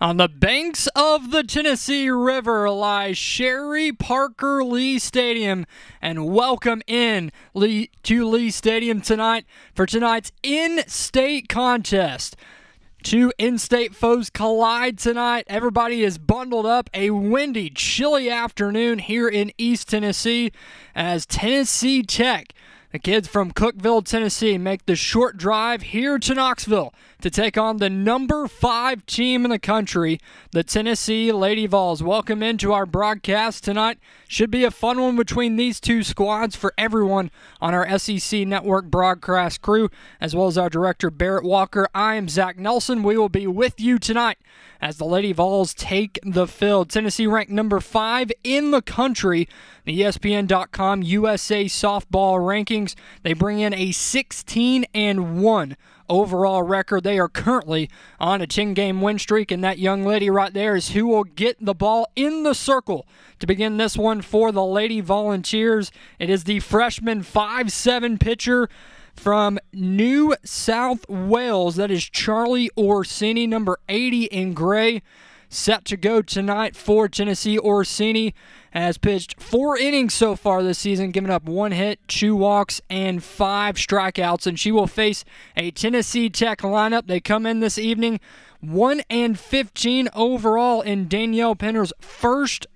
On the banks of the Tennessee River lies Sherry Parker Lee Stadium, and welcome in to Lee Stadium tonight for tonight's in-state contest. Two in-state foes collide tonight. Everybody is bundled up. A windy, chilly afternoon here in East Tennessee as Tennessee Tech, the kids from Cookeville, Tennessee, make the short drive here to Knoxville to take on the number 5 team in the country, the Tennessee Lady Vols. Welcome into our broadcast tonight. Should be a fun one between these two squads for everyone on our SEC Network broadcast crew, as well as our director, Barrett Walker. I am Zach Nelson. We will be with you tonight as the Lady Vols take the field. Tennessee ranked number 5 in the country. The ESPN.com USA softball rankings, they bring in a 16-1 overall record. They are currently on a 10-game win streak, and that young lady right there is who will get the ball in the circle to begin this one for the Lady Volunteers. It is the freshman 5'7" pitcher from New South Wales. That is Charlie Orsini, number 80 in gray, set to go tonight for Tennessee. Orsini has pitched 4 innings so far this season, giving up 1 hit, 2 walks, and 5 strikeouts, and she will face a Tennessee Tech lineup. They come in this evening 1-15 overall in Danielle Penner's first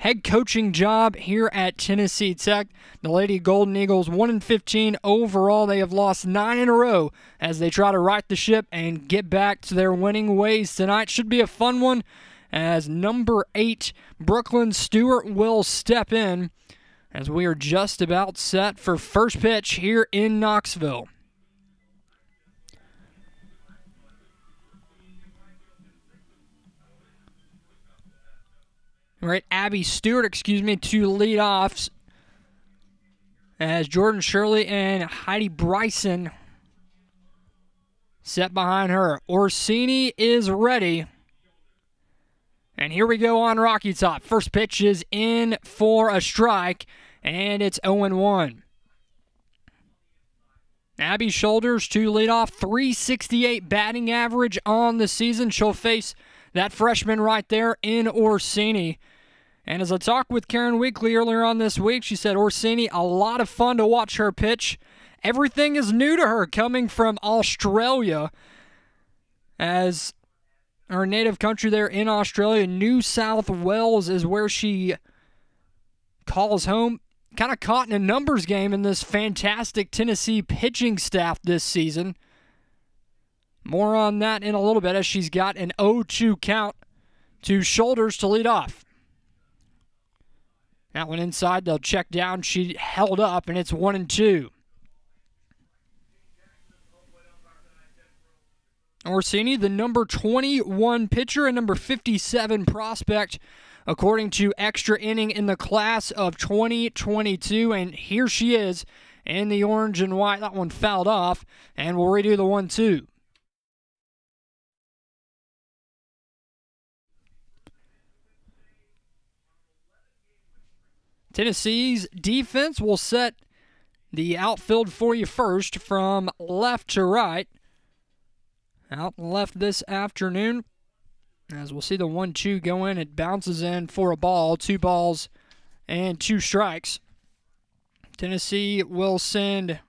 head coaching job here at Tennessee Tech. The Lady Golden Eagles 1-15 overall. They have lost 9 in a row as they try to right the ship and get back to their winning ways tonight. Should be a fun one as number 8 Brooklyn Stewart will step in as we are just about set for first pitch here in Knoxville. All right, Abby Stewart, to lead off as Jordan Shirley and Heidi Bryson set behind her. Orsini is ready. And here we go on Rocky Top. First pitch is in for a strike, and it's 0-1. Abby Shoulders to lead off, .368 batting average on the season. She'll face that freshman right there in Orsini. And as I talked with Karen Weekly earlier on this week, she said Orsini, a lot of fun to watch her pitch. Everything is new to her coming from Australia, as her native country there in Australia. New South Wales is where she calls home. Kind of caught in a numbers game in this fantastic Tennessee pitching staff this season. More on that in a little bit as she's got an 0-2 count to Shoulders to lead off. That one inside, they'll check down. She held up, and it's 1-2. Orsini, the number 21 pitcher and number 57 prospect, according to Extra Inning in the class of 2022. And here she is in the orange and white. That one fouled off, and we'll redo the 1-2. Tennessee's defense will set the outfield for you first from left to right. Out and left this afternoon. As we'll see the 1-2 go in, it bounces in for a ball. 2 balls and 2 strikes. Tennessee will send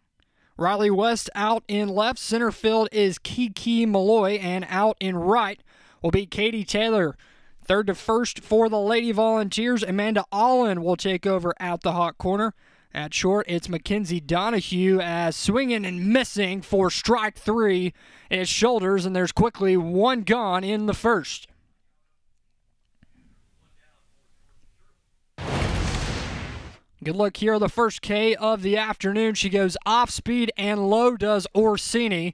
Riley West out in left. Center field is Kiki Malloy, and out in right will be Katie Taylor. Third to first for the Lady Volunteers, Amanda Allen will take over at the hot corner. At short, it's Mackenzie Donahue, as swinging and missing for strike 3 is Shoulders, and there's quickly 1 gone in the first. Good look here, the first K of the afternoon. She goes off speed and low, does Orsini,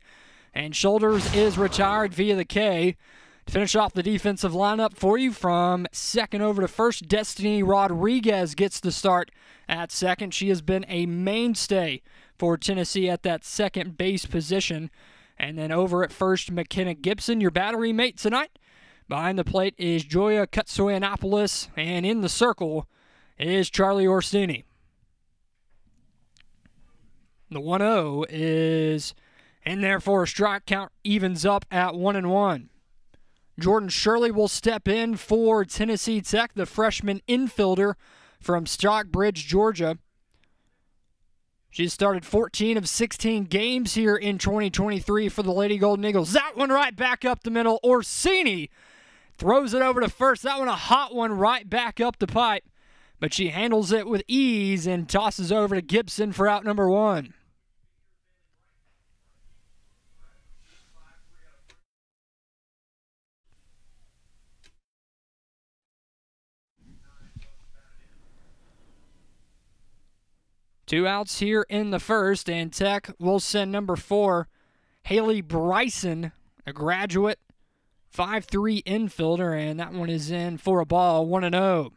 and Shoulders is retired via the K. To finish off the defensive lineup for you from second over to first, Destiny Rodriguez gets the start at second. She has been a mainstay for Tennessee at that second base position. And then over at first, McKenna Gibson, your battery mate tonight. Behind the plate is Joya Kutsoyanopoulos, and in the circle is Charlie Orsini. The 1-0 is in there for a strike. Count evens up at 1-1. Jordan Shirley will step in for Tennessee Tech, the freshman infielder from Stockbridge, Georgia. She started 14 of 16 games here in 2023 for the Lady Golden Eagles. That one right back up the middle. Orsini throws it over to first. That one a hot one right back up the pipe. But she handles it with ease and tosses over to Gibson for out number one. Two outs here in the first, and Tech will send number 4, Haley Bryson, a graduate, 5'3" infielder, and that one is in for a ball, 1-0.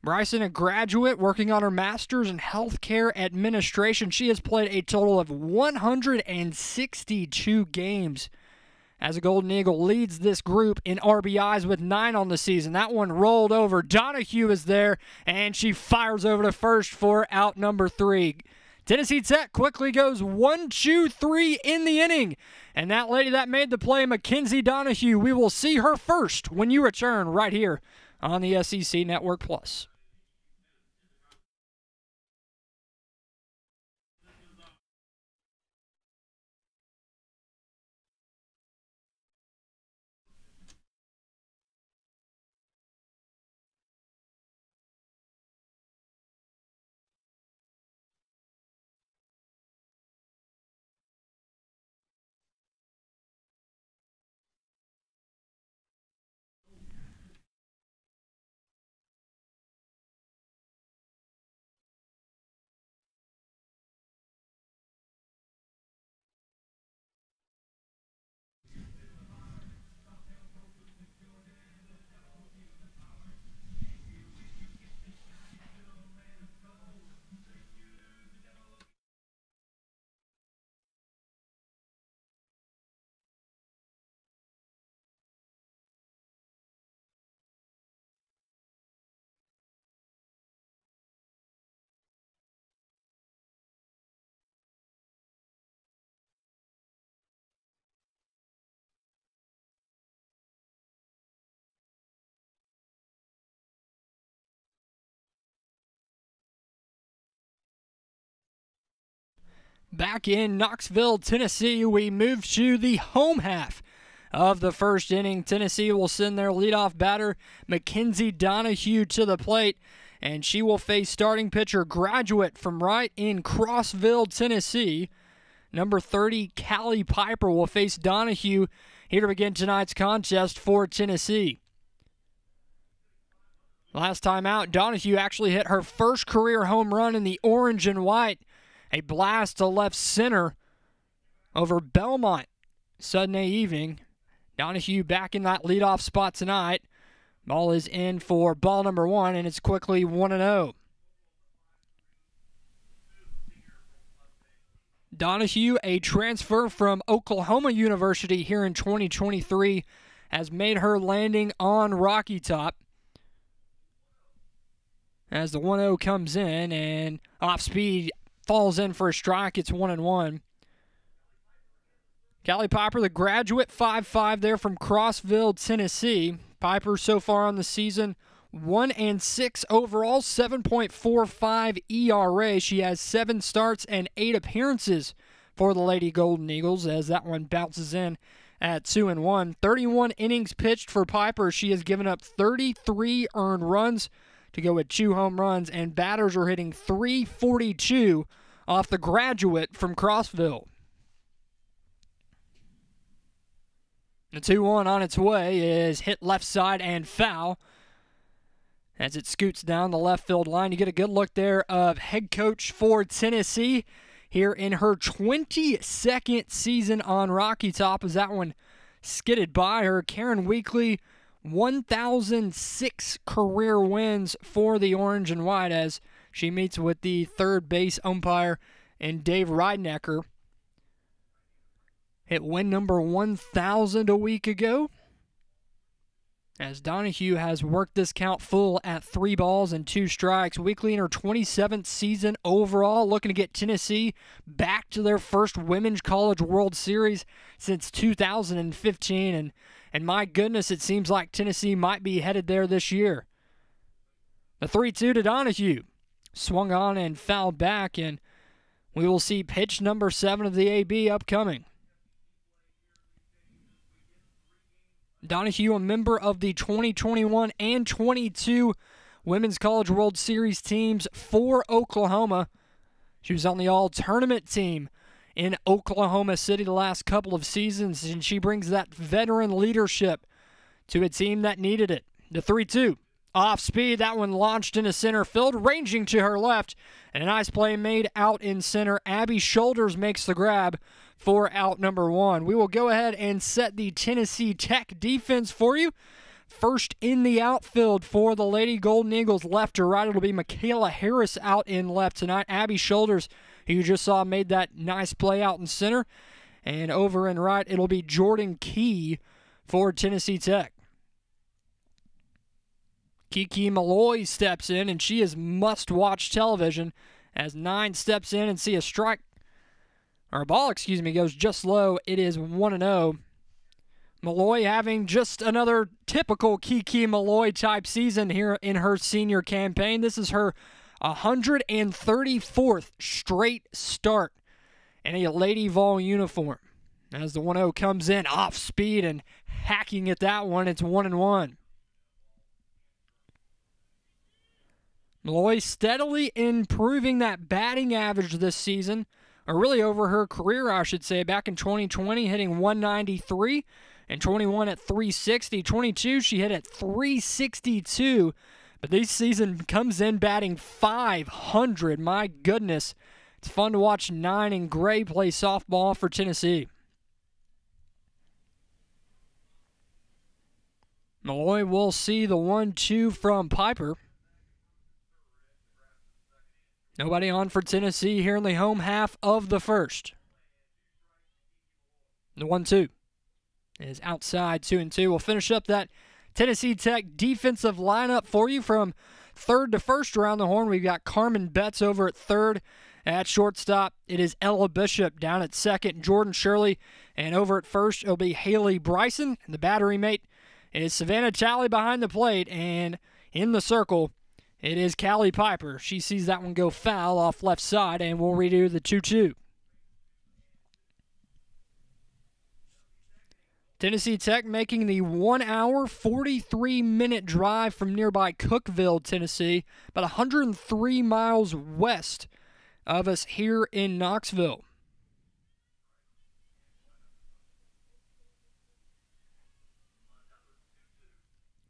Bryson, a graduate working on her master's in healthcare administration. She has played a total of 162 games as a Golden Eagle, leads this group in RBIs with 9 on the season. That one rolled over. Donahue is there, and she fires over to first for out number 3. Tennessee Tech quickly goes 1-2-3 in the inning. And that lady that made the play, Mackenzie Donahue, we will see her first when you return right here on the SEC Network Plus. Back in Knoxville, Tennessee, we move to the home half of the first inning. Tennessee will send their leadoff batter, Mackenzie Donahue, to the plate, and she will face starting pitcher, graduate from right in Crossville, Tennessee. Number 30, Callie Piper, will face Donahue here to begin tonight's contest for Tennessee. Last time out, Donahue actually hit her first career home run in the orange and white. A blast to left center over Belmont Sunday evening. Donahue back in that leadoff spot tonight. Ball is in for ball number 1, and it's quickly 1-0. Donahue, a transfer from Oklahoma University here in 2023, has made her landing on Rocky Top. As the 1-0 comes in, and off speed falls in for a strike, it's 1-1. Callie Piper, the graduate, 5'5" there from Crossville, Tennessee. Piper so far on the season, 1-6 overall, 7.45 ERA. She has 7 starts and 8 appearances for the Lady Golden Eagles, as that one bounces in at 2-1. 31 innings pitched for Piper. She has given up 33 earned runs to go with 2 home runs, and batters are hitting .342 off the graduate from Crossville. The 2-1 on its way is hit left side and foul as it scoots down the left field line. You get a good look there of head coach for Tennessee here in her 22nd season on Rocky Top, as that one skidded by her. Karen Weekly, 1,006 career wins for the Orange and White, as she meets with the third base umpire and Dave Ridenecker. Hit win number 1,000 a week ago. as Donahue has worked this count full at 3 balls and 2 strikes. Weekly in her 27th season overall, looking to get Tennessee back to their first Women's College World Series since 2015. And my goodness, it seems like Tennessee might be headed there this year. The 3-2 to Donahue. Swung on and fouled back, and we will see pitch number 7 of the AB upcoming. Donahue, a member of the 2021 and 22 Women's College World Series teams for Oklahoma. She was on the all-tournament team in Oklahoma City the last couple of seasons, and she brings that veteran leadership to a team that needed it. The 3-2. Off speed, that one launched into center field, ranging to her left, and a nice play made out in center. Abby Shoulders makes the grab for out number 1. We will go ahead and set the Tennessee Tech defense for you. First in the outfield for the Lady Golden Eagles, left to right, it'll be Michaela Harris out in left tonight. Abby Shoulders, who you just saw, made that nice play out in center. And over in right, it'll be Jordan Key for Tennessee Tech. Kiki Malloy steps in, and she is must-watch television as 9 steps in and see a strike, or a ball, goes just low. It is 1-0. Malloy having just another typical Kiki Malloy type season here in her senior campaign. This is her 134th straight start in a Lady Vol uniform. As the 1-0 comes in off speed and hacking at that one, it's 1-1. Malloy steadily improving that batting average this season, or really over her career, I should say. Back in 2020, hitting 193, and 21 at 360. 22, she hit at 362, but this season comes in batting 500. My goodness, it's fun to watch 9 and Gray play softball for Tennessee. Malloy will see the 1-2 from Piper. Nobody on for Tennessee here in the home half of the first. The 1-2 is outside, 2-2. We'll finish up that Tennessee Tech defensive lineup for you from third to first around the horn. We've got Carmen Betts over at third. At shortstop, it is Ella Bishop. Down at second, Jordan Shirley. And over at first, it'll be Haley Bryson. And the battery mate is Savannah Talley behind the plate. And in the circle, it is Callie Piper. She sees that one go foul off left side, and we'll redo the 2-2. Tennessee Tech making the 1-hour, 43-minute drive from nearby Cookeville, Tennessee, about 103 miles west of us here in Knoxville.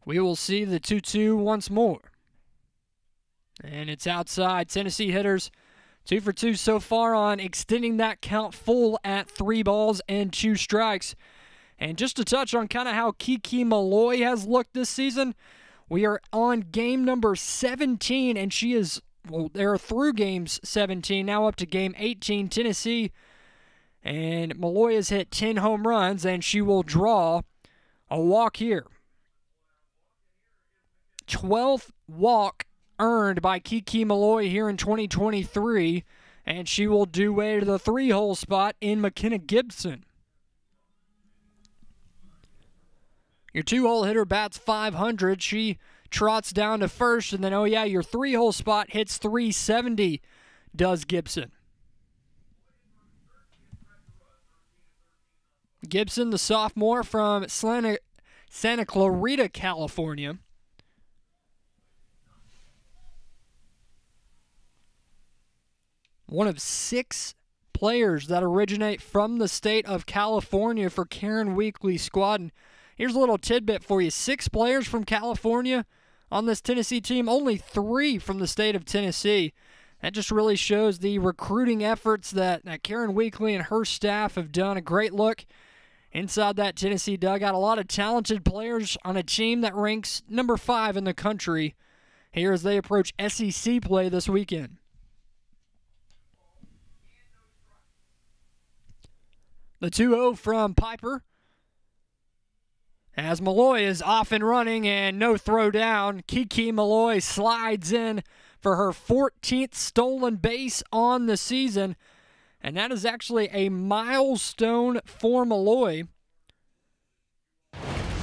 We will see the 2-2 once more. And it's outside. Tennessee hitters 2 for 2 so far on extending that count full at 3 balls and 2 strikes. And just to touch on kind of how Kiki Malloy has looked this season, we are on game number 17, and she is, well, they're through games 17, now up to game 18. Tennessee, and Malloy has hit 10 home runs, and she will draw a walk here. 12th walk earned by Kiki Malloy here in 2023, and she will do way to the 3-hole spot in McKenna Gibson. Your 2-hole hitter bats 500. She trots down to first, and then, oh yeah, your 3-hole spot hits 370, does Gibson. Gibson, the sophomore from Santa Clarita, California. One of 6 players that originate from the state of California for Karen Weekly's squad. And here's a little tidbit for you. 6 players from California on this Tennessee team, only 3 from the state of Tennessee. That just really shows the recruiting efforts that Karen Weekly and her staff have done. A great look inside that Tennessee dugout. A lot of talented players on a team that ranks number 5 in the country here as they approach SEC play this weekend. The 2-0 from Piper. As Malloy is off and running and no throw down, Kiki Malloy slides in for her 14th stolen base on the season. And that is actually a milestone for Malloy.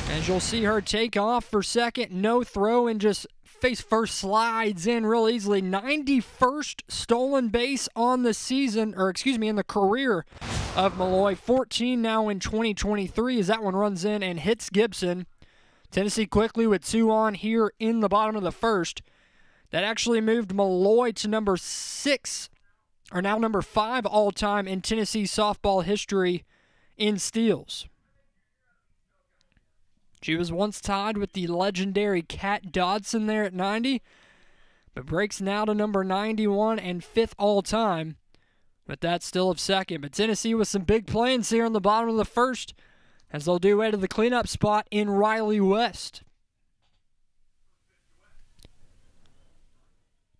As you'll see her take off for second, no throw, and just face first slides in real easily. 91st stolen base on the season, or excuse me, in the career of Malloy. 14 now in 2023 as that one runs in and hits Gibson. Tennessee quickly with 2 on here in the bottom of the first. That actually moved Malloy to number 6, or now number 5 all-time in Tennessee softball history in steals. She was once tied with the legendary Cat Dodson there at 90, but breaks now to number 91 and 5th all-time, but that's still of second. But Tennessee with some big plays here in the bottom of the first, as they'll do away to the cleanup spot in Riley West.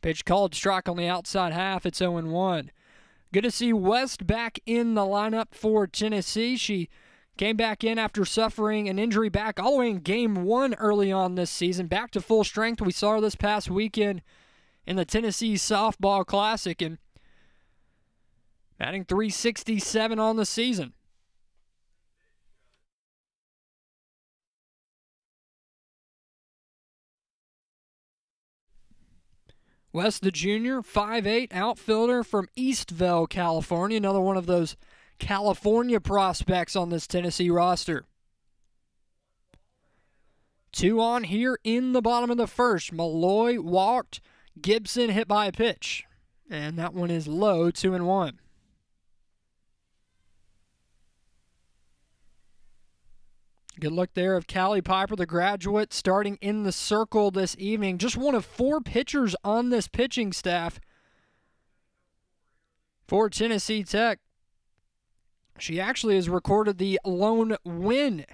Pitch called, strike on the outside half. It's 0-1. Good to see West back in the lineup for Tennessee. She came back in after suffering an injury back all the way in Game 1 early on this season. Back to full strength. We saw her this past weekend in the Tennessee Softball Classic and batting .367 on the season. West the junior, 5'8", outfielder from Eastville, California. Another one of those California prospects on this Tennessee roster. 2 on here in the bottom of the first. Malloy walked. Gibson hit by a pitch. And that one is low, 2-1. Good look there of Callie Piper, the graduate, starting in the circle this evening. Just one of 4 pitchers on this pitching staff for Tennessee Tech. She actually has recorded the lone win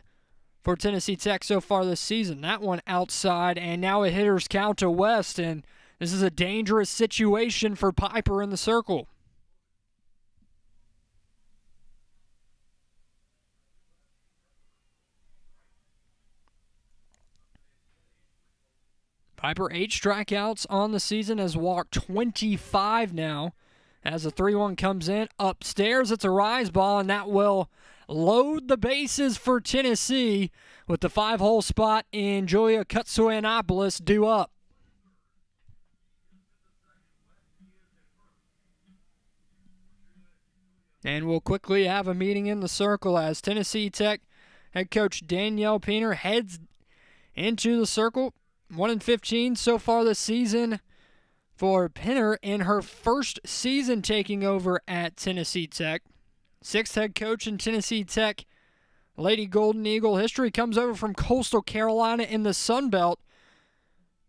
for Tennessee Tech so far this season. That one outside, and now a hitter's count to West, and this is a dangerous situation for Piper in the circle. Piper 8 strikeouts on the season, has walked 25 now. As the 3-1 comes in, upstairs, it's a rise ball, and that will load the bases for Tennessee with the 5-hole spot in Julia Katsoyanopoulos due up. And we'll quickly have a meeting in the circle as Tennessee Tech head coach Danielle Piener heads into the circle. 1-15 so far this season for Piener in her first season taking over at Tennessee Tech. 6th head coach in Tennessee Tech. Lady Golden Eagle history comes over from Coastal Carolina in the Sun Belt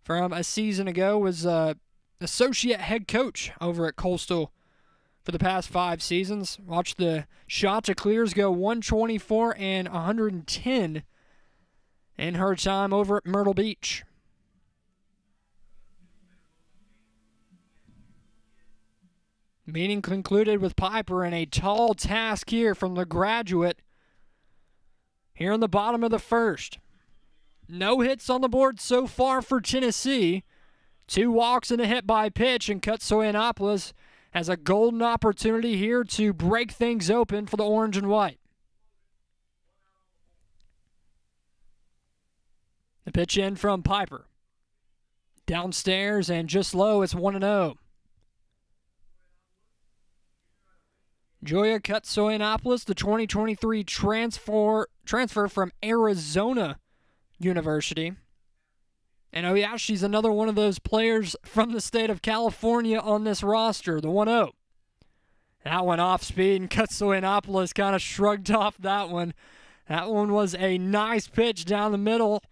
from a season ago. Was associate head coach over at Coastal for the past 5 seasons. Watch the Chanticleers go 124 and 110 in her time over at Myrtle Beach. Meeting concluded with Piper and a tall task here from the graduate here in the bottom of the first. No hits on the board so far for Tennessee. 2 walks and a hit by pitch, and Katsoyanopoulos has a golden opportunity here to break things open for the orange and white. The pitch in from Piper. Downstairs and just low, it's 1-0. Julia Katsoyanopoulos, the 2023 transfer from Arizona University. And oh yeah, she's another one of those players from the state of California on this roster, the 1-0. That one off speed, and Katsoyanopoulos kind of shrugged off that one. That one was a nice pitch down the middle,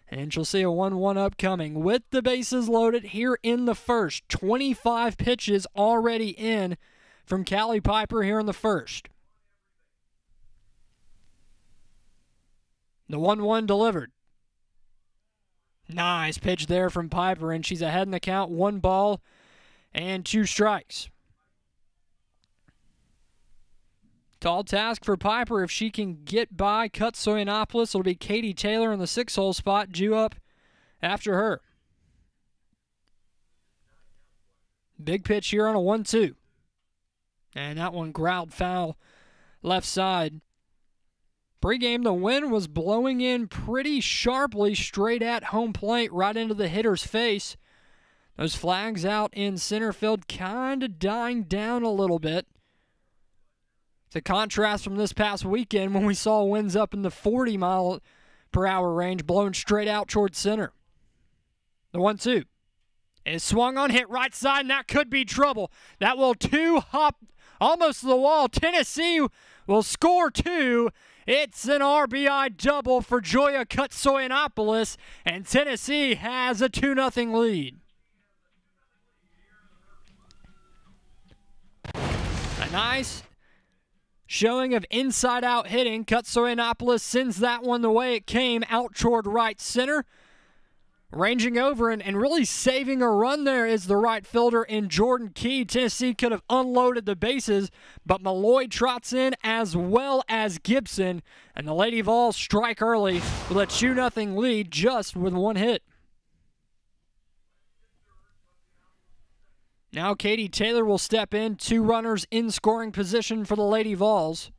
and you'll see a 1-1 upcoming. With the bases loaded here in the first, 25 pitches already in from Callie Piper here in the first. The 1-1 delivered. Nice pitch there from Piper, and she's ahead in the count. 1 ball and 2 strikes. Tall task for Piper if she can get by Kutsoyanopoulos. It'll be Katie Taylor in the 6-hole spot, due up after her. Big pitch here on a 1-2. And that one growled foul left side. Pre-game, the wind was blowing in pretty sharply straight at home plate, right into the hitter's face. Those flags out in center field kind of dying down a little bit. It's a contrast from this past weekend when we saw winds up in the 40-mile-per-hour range blowing straight out towards center. The 1-2 is swung on, hit right side, and that could be trouble. That will two-hop almost to the wall. Tennessee will score 2. It's an RBI double for Joya Kutsoyanopoulos, and Tennessee has a 2-0 lead. A nice showing of inside-out hitting. Kutsoyanopoulos sends that one the way it came, out toward right center. Ranging over and really saving a run there is the right fielder in Jordan Key. Tennessee could have unloaded the bases, but Malloy trots in as well as Gibson, and the Lady Vols strike early with a 2-0 lead just with one hit. Now Katie Taylor will step in, 2 runners in scoring position for the Lady Vols.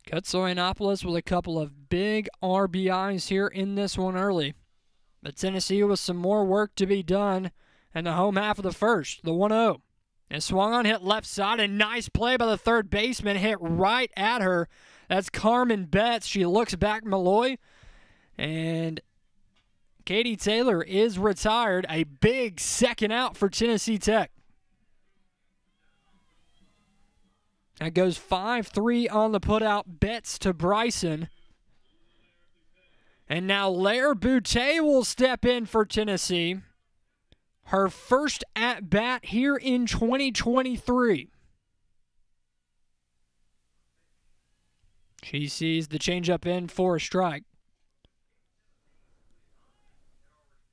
Kutsoyanopoulos with a couple of big RBIs here in this one early. But Tennessee with some more work to be done in the home half of the first. The 1-0. And swung on, hit left side. A nice play by the third baseman. Hit right at her. That's Carmen Betts. She looks back Malloy. And Katie Taylor is retired. A big second out for Tennessee Tech. That goes 5-3 on the putout. Betts to Bryson. And now Lair Boutte will step in for Tennessee. Her first at-bat here in 2023. She sees the changeup in for a strike.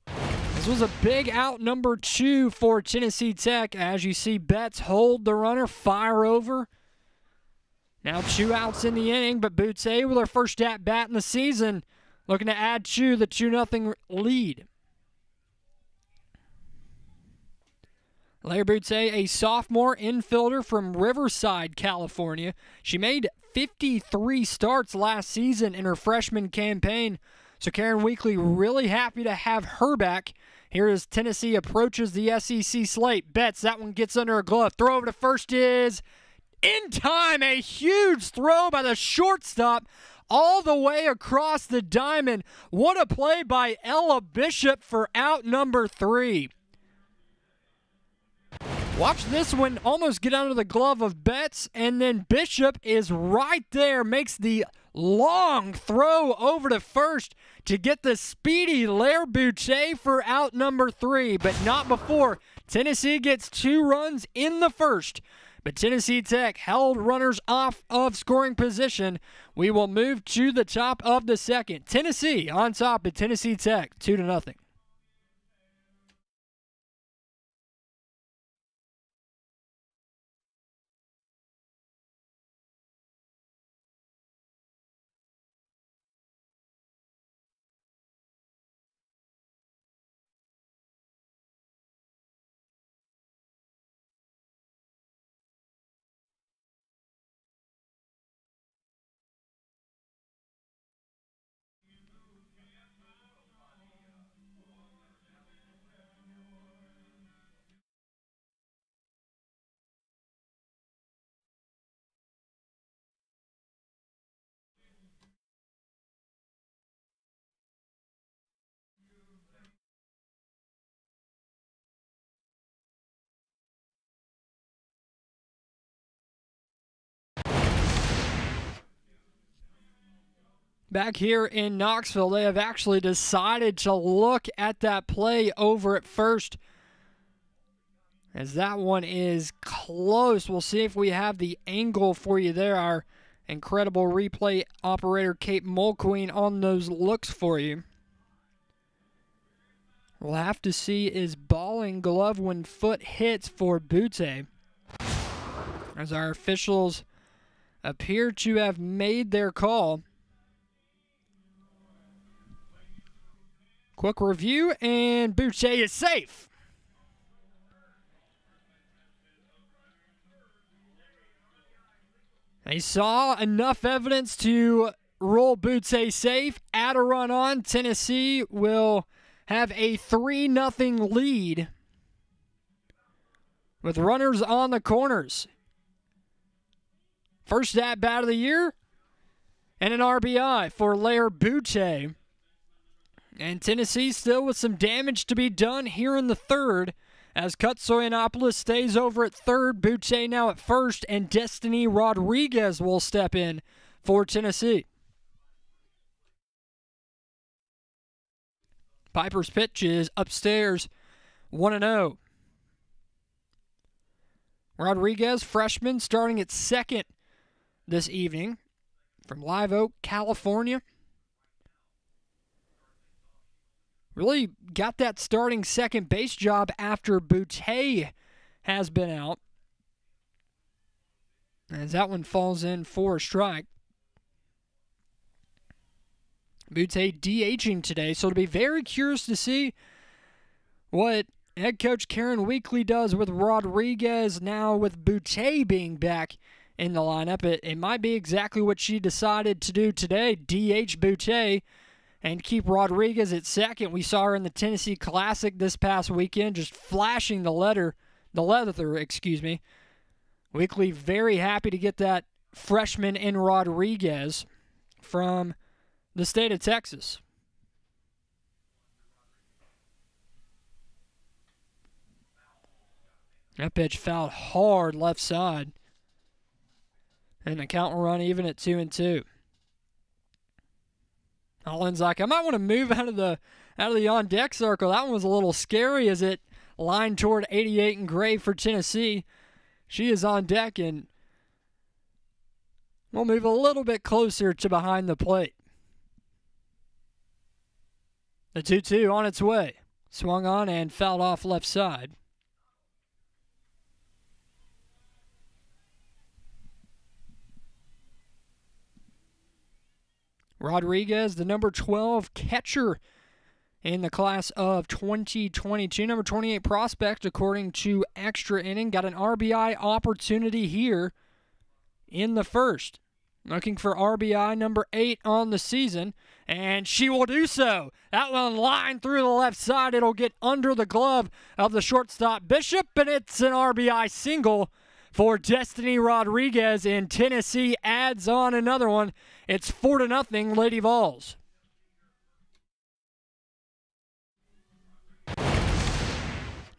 This was a big out number 2 for Tennessee Tech. As you see Betts hold the runner, fire over. Now 2 outs in the inning, but Boutte with her first at-bat in the season, looking to add to the 2-0 lead. Lair Boutte, a sophomore infielder from Riverside, California. She made 53 starts last season in her freshman campaign, so Karen Weekly really happy to have her back. Here as Tennessee approaches the SEC slate. Betts, that one gets under a glove. Throw over to first is in time. A huge throw by the shortstop all the way across the diamond. What a play by Ella Bishop for out number 3. Watch this one almost get under the glove of Betts, and then Bishop is right there, makes the long throw over to first to get the speedy Lair Boutte for out number 3, but not before. Tennessee gets 2 runs in the first, but Tennessee Tech held runners off of scoring position. We will move to the top of the second. Tennessee on top of Tennessee Tech, 2-0. Back here in Knoxville, they have actually decided to look at that play over at first, as that one is close. We'll see if we have the angle for you there. Our incredible replay operator, Kate Mulqueen, on those looks for you. We'll have to see is ball and glove when foot hits for Butte, as our officials appear to have made their call. Quick review, and Butte is safe. They saw enough evidence to rule Butte safe. Add a run on. Tennessee will have a 3-0 lead with runners on the corners. First at-bat of the year and an RBI for Lair Butte. And Tennessee still with some damage to be done here in the third, as Kutsoyanopoulos stays over at third, Butte now at first, and Destiny Rodriguez will step in for Tennessee. Piper's pitch is upstairs, 1-0. Rodriguez, freshman, starting at second this evening from Live Oak, California. Really got that starting second base job after Butte has been out, as that one falls in for a strike. Butte DHing today, so to be very curious to see what head coach Karen Weekly does with Rodriguez now with Butte being back in the lineup. It might be exactly what she decided to do today, DH Butte and keep Rodriguez at second. We saw her in the Tennessee Classic this past weekend, just flashing the leather, excuse me. Weekly very happy to get that freshman in Rodriguez from the state of Texas. That pitch fouled hard left side. And the count will run even at 2-2. Holland's like, I might want to move out of the on-deck circle. That one was a little scary as it lined toward 88 and gray for Tennessee. She is on deck, and we'll move a little bit closer to behind the plate. The 2-2 on its way. Swung on and fouled off left side. Rodriguez, the number 12 catcher in the class of 2022. Number 28 prospect, according to Extra Inning. Got an RBI opportunity here in the first. Looking for RBI number 8 on the season, and she will do so. That one lined through the left side. It'll get under the glove of the shortstop Bishop, and it's an RBI single for Destiny Rodriguez, and Tennessee adds on another one. It's 4-0 Lady Vols.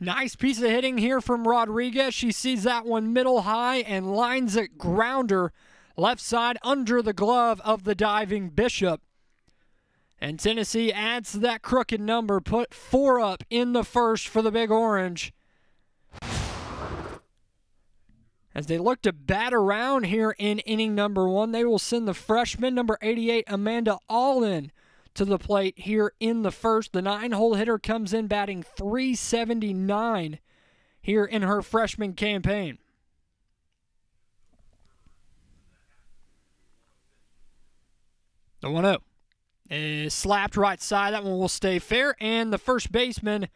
Nice piece of hitting here from Rodriguez. She sees that one middle high and lines it grounder left side under the glove of the diving Bishop. And Tennessee adds to that crooked number, put 4 up in the first for the Big Orange. As they look to bat around here in inning number 1, they will send the freshman, number 88, Amanda Allen, to the plate here in the first. The 9-hole hitter comes in batting .379 here in her freshman campaign. The 1-0 is slapped right side. That one will stay fair, and the first baseman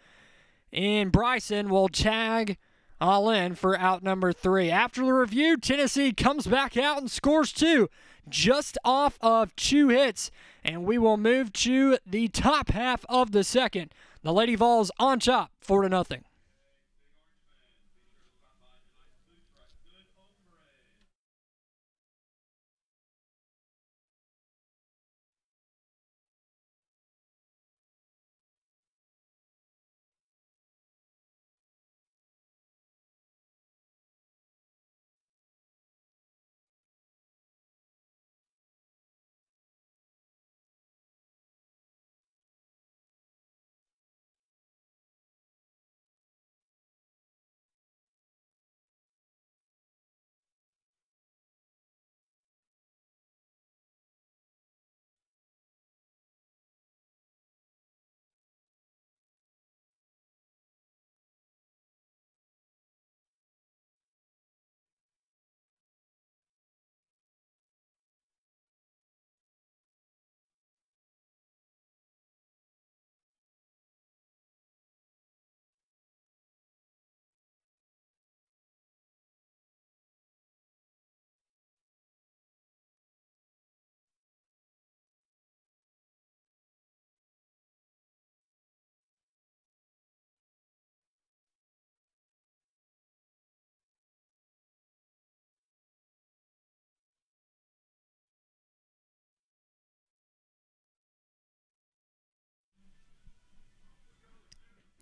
in Bryson will tag all in for out number 3. After the review, Tennessee comes back out and scores 2, just off of 2 hits, and we will move to the top half of the second. The Lady Vols on top, 4-0.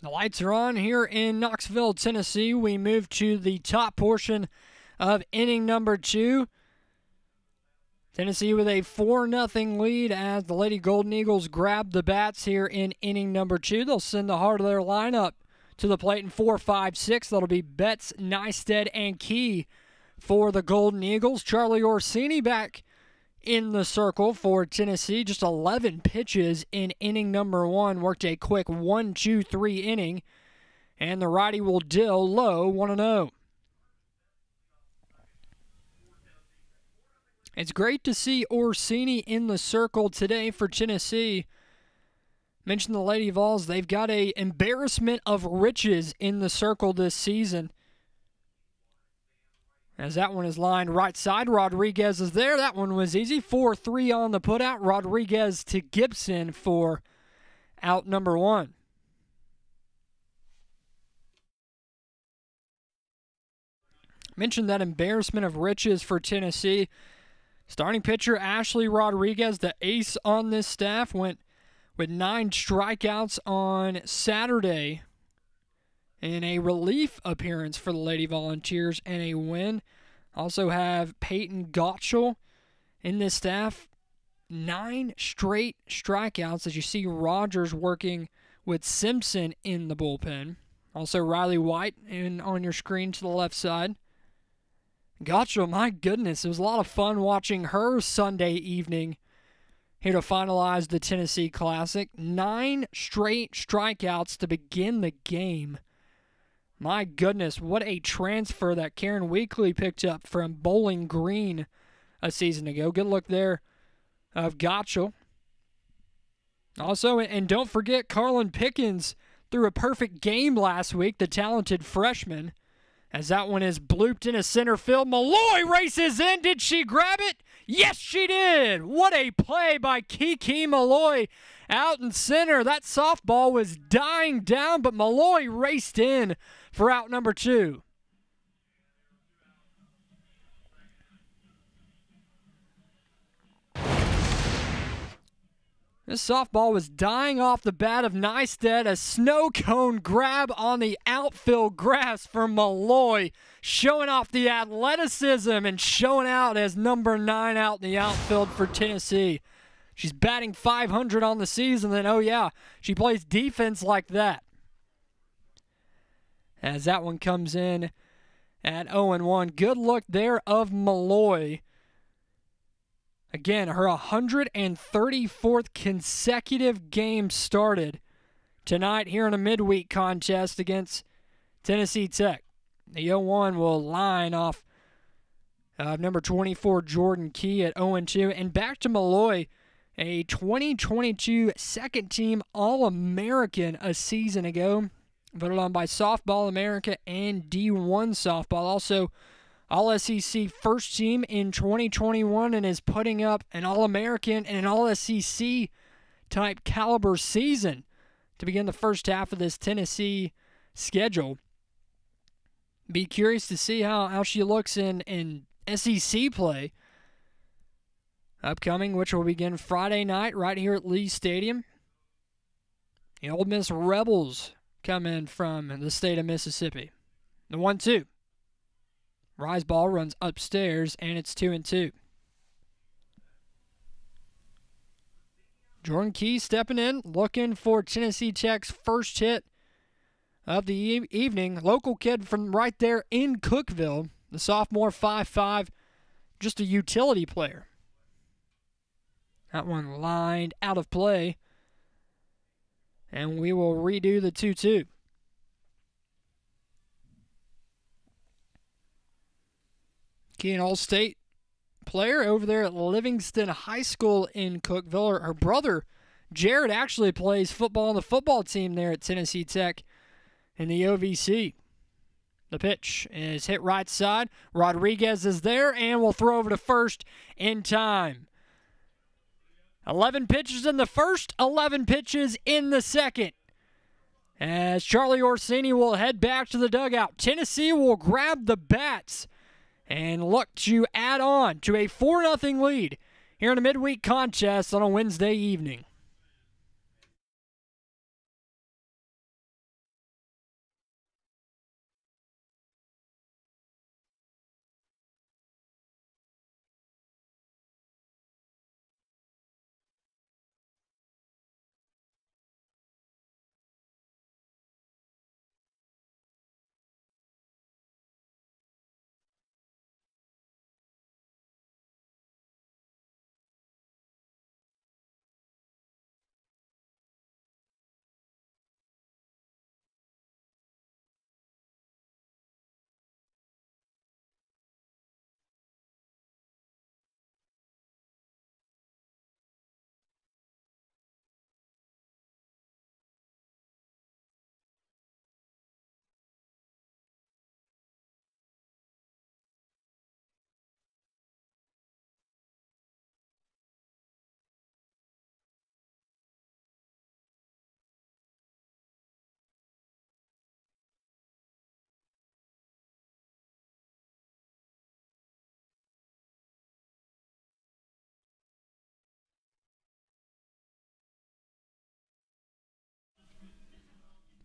The lights are on here in Knoxville, Tennessee. We move to the top portion of inning number 2. Tennessee with a 4-0 lead as the Lady Golden Eagles grab the bats here in inning number 2. They'll send the heart of their lineup to the plate in 4, 5, 6. That'll be Betts, Neisted, and Key for the Golden Eagles. Charlie Orsini back in the circle for Tennessee. Just 11 pitches in inning number 1. Worked a quick 1-2-3 inning. And the righty will deal low 1-0. It's great to see Orsini in the circle today for Tennessee. Mentioned the Lady Vols. They've got a embarrassment of riches in the circle this season. As that one is lined right side, Rodriguez is there. That one was easy. 4-3 on the putout. Rodriguez to Gibson for out number 1. Mentioned that embarrassment of riches for Tennessee. Starting pitcher Ashley Rodriguez, the ace on this staff, went with 9 strikeouts on Saturday in a relief appearance for the Lady Volunteers and a win. Also have Peyton Gottschall in this staff. 9 straight strikeouts as you see Rogers working with Simpson in the bullpen. Also Riley White on your screen to the left side. Gottschall, my goodness, it was a lot of fun watching her Sunday evening here to finalize the Tennessee Classic. 9 straight strikeouts to begin the game. My goodness, what a transfer that Karen Weekly picked up from Bowling Green a season ago. Good look there of Gottschall. Also, and don't forget, Carlin Pickens threw a perfect game last week, the talented freshman. As that one is blooped into center field. Malloy races in. Did she grab it? Yes, she did. What a play by Kiki Malloy out in center. That softball was dying down, but Malloy raced in for out number 2. This softball was dying off the bat of Neisted. A snow cone grab on the outfield grass for Malloy, showing off the athleticism and showing out as number 9 out in the outfield for Tennessee. She's batting .500 on the season, and oh yeah, she plays defense like that. As that one comes in at 0-1. Good look there of Malloy. Again, her 134th consecutive game started tonight here in a midweek contest against Tennessee Tech. The 0-1 will line off number 24, Jordan Key at 0-2. And back to Malloy, a 2022 second-team All-American a season ago. Voted on by Softball America and D1 Softball. Also, All-SEC first team in 2021 and is putting up an All-American and an All-SEC type caliber season to begin the first half of this Tennessee schedule. Be curious to see how she looks in SEC play upcoming, which will begin Friday night right here at Lee Stadium. The Ole Miss Rebels come in from the state of Mississippi. The 1-2. Rise ball runs upstairs, and it's 2-2. Jordan Key stepping in, looking for Tennessee Tech's first hit of the evening. Local kid from right there in Cookeville, the sophomore 5'5", just a utility player. That one lined out of play, and we will redo the 2-2. Key, an All-State player over there at Livingston High School in Cookeville. Her brother, Jared, actually plays football on the football team there at Tennessee Tech in the OVC. The pitch is hit right side. Rodriguez is there and will throw over to first in time. 11 pitches in the first, 11 pitches in the second. As Charlie Orsini will head back to the dugout, Tennessee will grab the bats and look to add on to a 4-0 lead here in a midweek contest on a Wednesday evening.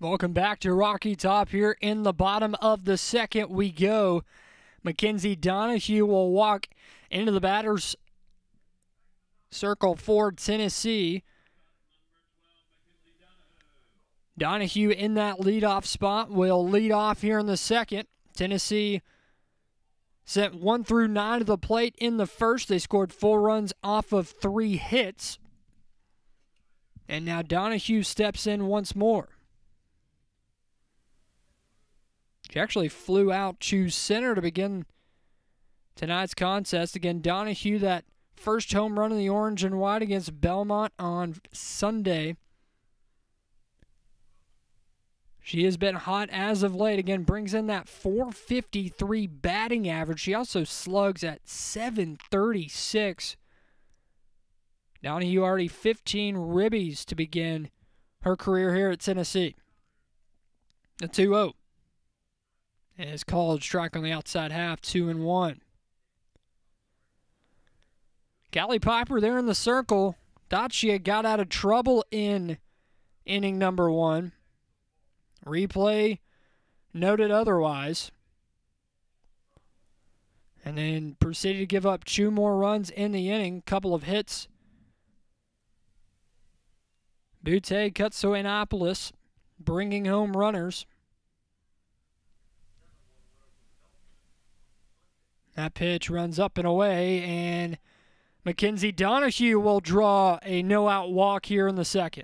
Welcome back to Rocky Top. Here in the bottom of the second we go. Mackenzie Donahue will walk into the batter's circle for Tennessee. Donahue in that leadoff spot will lead off here in the second. Tennessee sent 1 through 9 to the plate in the first. They scored 4 runs off of 3 hits. And now Donahue steps in once more. She actually flew out to center to begin tonight's contest. Again, Donahue, that first home run in the orange and white against Belmont on Sunday. She has been hot as of late. Again, brings in that .453 batting average. She also slugs at .736. Donahue already 15 ribbies to begin her career here at Tennessee. The 2-0. And his called strike on the outside half, 2-1. Callie Piper there in the circle. Thought she had got out of trouble in inning number 1. Replay noted otherwise. And then proceeded to give up 2 more runs in the inning. Couple of hits. Butte Kutsoanopoulos bringing home runners. That pitch runs up and away, and Mackenzie Donahue will draw a no-out walk here in the second.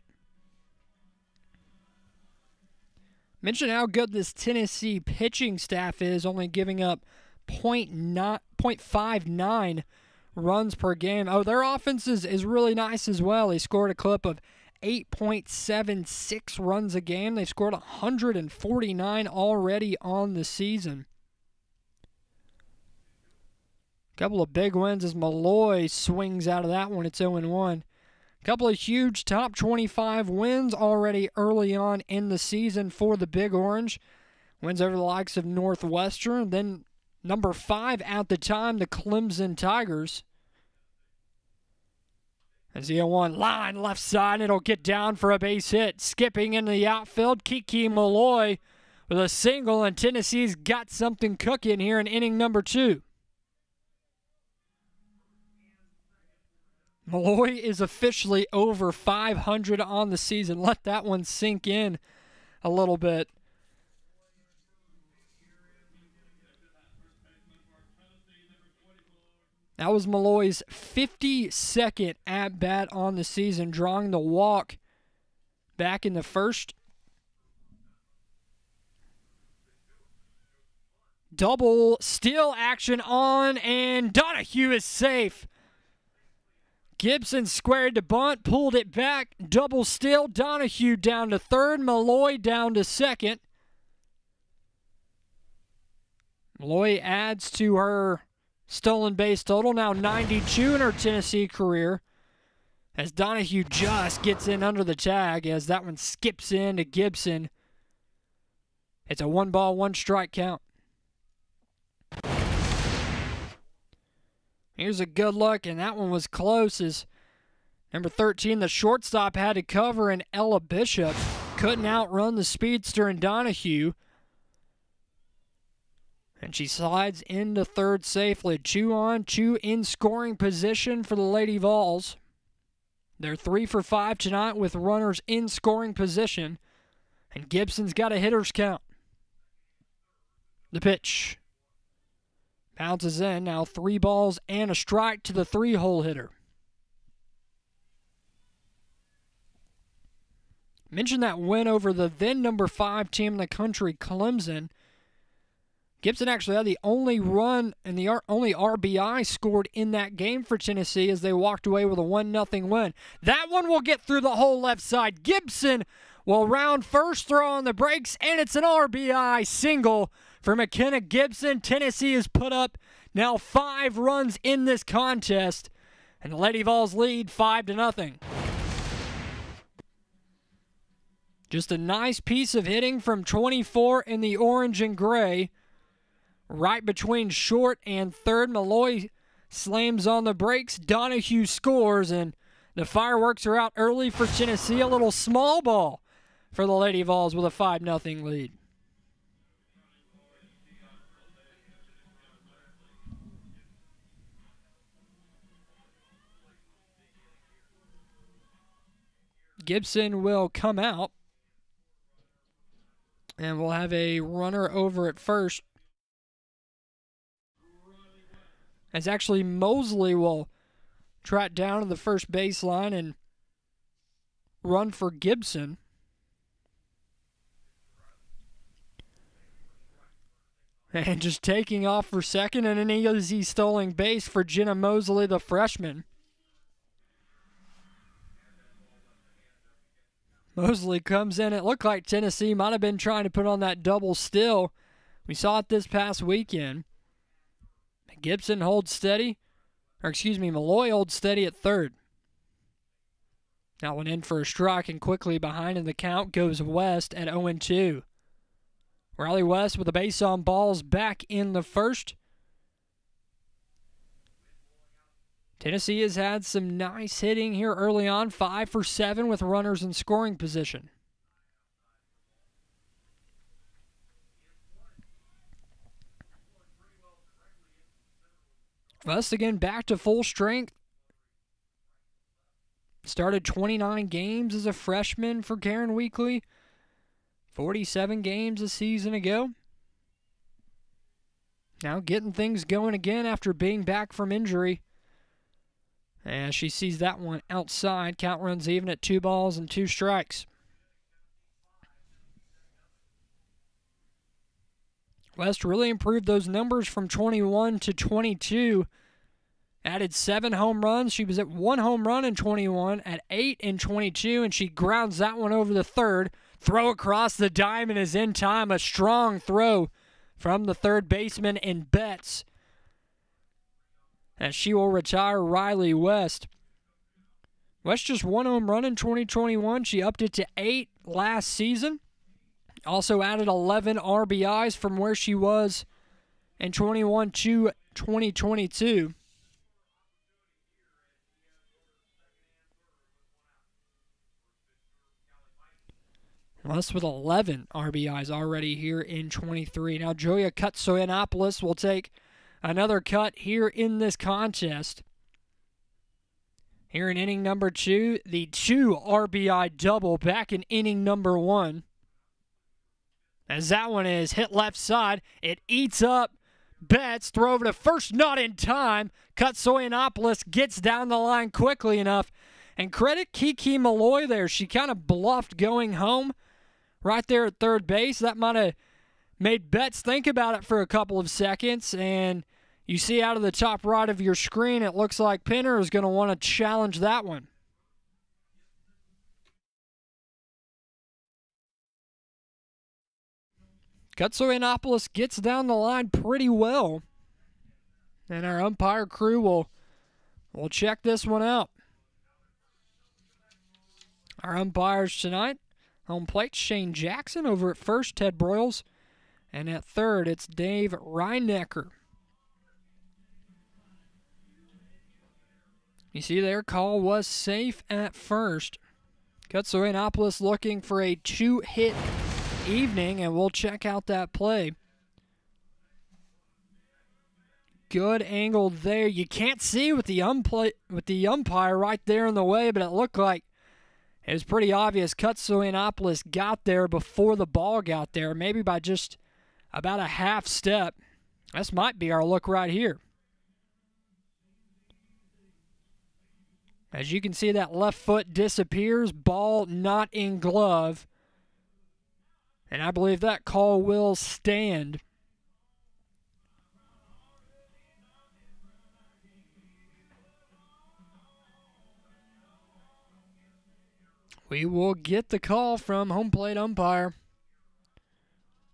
Mention how good this Tennessee pitching staff is, only giving up .59 runs per game. Oh, their offense is really nice as well. They scored a clip of 8.76 runs a game. They've scored 149 already on the season. Couple of big wins as Malloy swings out of that one. It's 0-1. Couple of huge top 25 wins already early on in the season for the Big Orange. Wins over the likes of Northwestern. Then number 5 at the time, the Clemson Tigers. As the 0-1 line left side, it'll get down for a base hit. Skipping into the outfield, Kiki Malloy with a single, and Tennessee's got something cooking here in inning number 2. Malloy is officially over 500 on the season. Let that one sink in a little bit. That was Malloy's 52nd at-bat on the season, drawing the walk back in the first. Double steal action on, and Donahue is safe. Gibson squared the bunt, pulled it back, double steal. Donahue down to third, Malloy down to second. Malloy adds to her stolen base total, now 92 in her Tennessee career, as Donahue just gets in under the tag as that one skips in to Gibson. It's a 1-ball, 1-strike count. Here's a good look, and that one was close as number 13, the shortstop, had to cover, and Ella Bishop couldn't outrun the speedster in Donahue. And she slides into third safely. 2 on, 2 in scoring position for the Lady Vols. They're 3 for 5 tonight with runners in scoring position. And Gibson's got a hitter's count. The pitch bounces in. Now 3 balls and a strike to the 3-hole hitter. Mentioned that win over the then number 5 team in the country, Clemson. Gibson actually had the only run and the only RBI scored in that game for Tennessee as they walked away with a 1-0 win. That one will get through the whole left side. Gibson will round first, throw on the brakes, and it's an RBI single for McKenna Gibson. Tennessee has put up now 5 runs in this contest, and the Lady Vols lead 5-0. Just a nice piece of hitting from 24 in the orange and gray. Right between short and third, Malloy slams on the brakes. Donahue scores, and the fireworks are out early for Tennessee. A little small ball for the Lady Vols with a 5-0 lead. Gibson will come out, and we'll have a runner over at first. As actually Mosley will trot down to the first baseline and run for Gibson. And just taking off for second, and an easy stolen base for Jenna Mosley, the freshman. Mosley comes in. It looked like Tennessee might have been trying to put on that double still. We saw it this past weekend. Gibson holds steady. Malloy holds steady at third. That one in for a strike, and quickly behind in the count goes West at 0-2. Riley West with the base on balls back in the first. Tennessee has had some nice hitting here early on, 5 for 7 with runners in scoring position. West again back to full strength. Started 29 games as a freshman for Karen Weekly. 47 games a season ago. Now getting things going again after being back from injury. And she sees that one outside. Count runs even at 2 balls and 2 strikes. West really improved those numbers from 21 to 22. Added 7 home runs. She was at 1 home run in 21, at 8 in 22, and she grounds that one over the third. Throw across the diamond is in time. A strong throw from the third baseman in Betts, as she will retire Riley West. West just 1 home run in 2021. She upped it to 8 last season. Also added 11 RBIs from where she was in 21 to 2022. West with 11 RBIs already here in 23. Now Joya Katsoyanopoulos will take another cut here in this contest. Here in inning number 2, the 2 RBI double back in inning number 1. As that one is hit left side, it eats up Betts. Throw over to first, not in time. Katsoyanopoulos gets down the line quickly enough. And credit Kiki Malloy there. She kind of bluffed going home right there at third base. That might have made Betts think about it for a couple of seconds. And you see out of the top right of your screen, it looks like Pinner is going to want to challenge that one. Katsoyanopoulos gets down the line pretty well. And our umpire crew will check this one out. Our umpires tonight, home plate, Shane Jackson. Over at first, Ted Broyles. And at third, it's Dave Reinecker. You see their call was safe at first. Katsoyanopoulos looking for a 2-hit evening, and we'll check out that play. Good angle there. You can't see with the umpire right there in the way, but it looked like it was pretty obvious Katsoyanopoulos got there before the ball got there, maybe by just about a half step. This might be our look right here. As you can see, that left foot disappears, ball not in glove. And I believe that call will stand. We will get the call from home plate umpire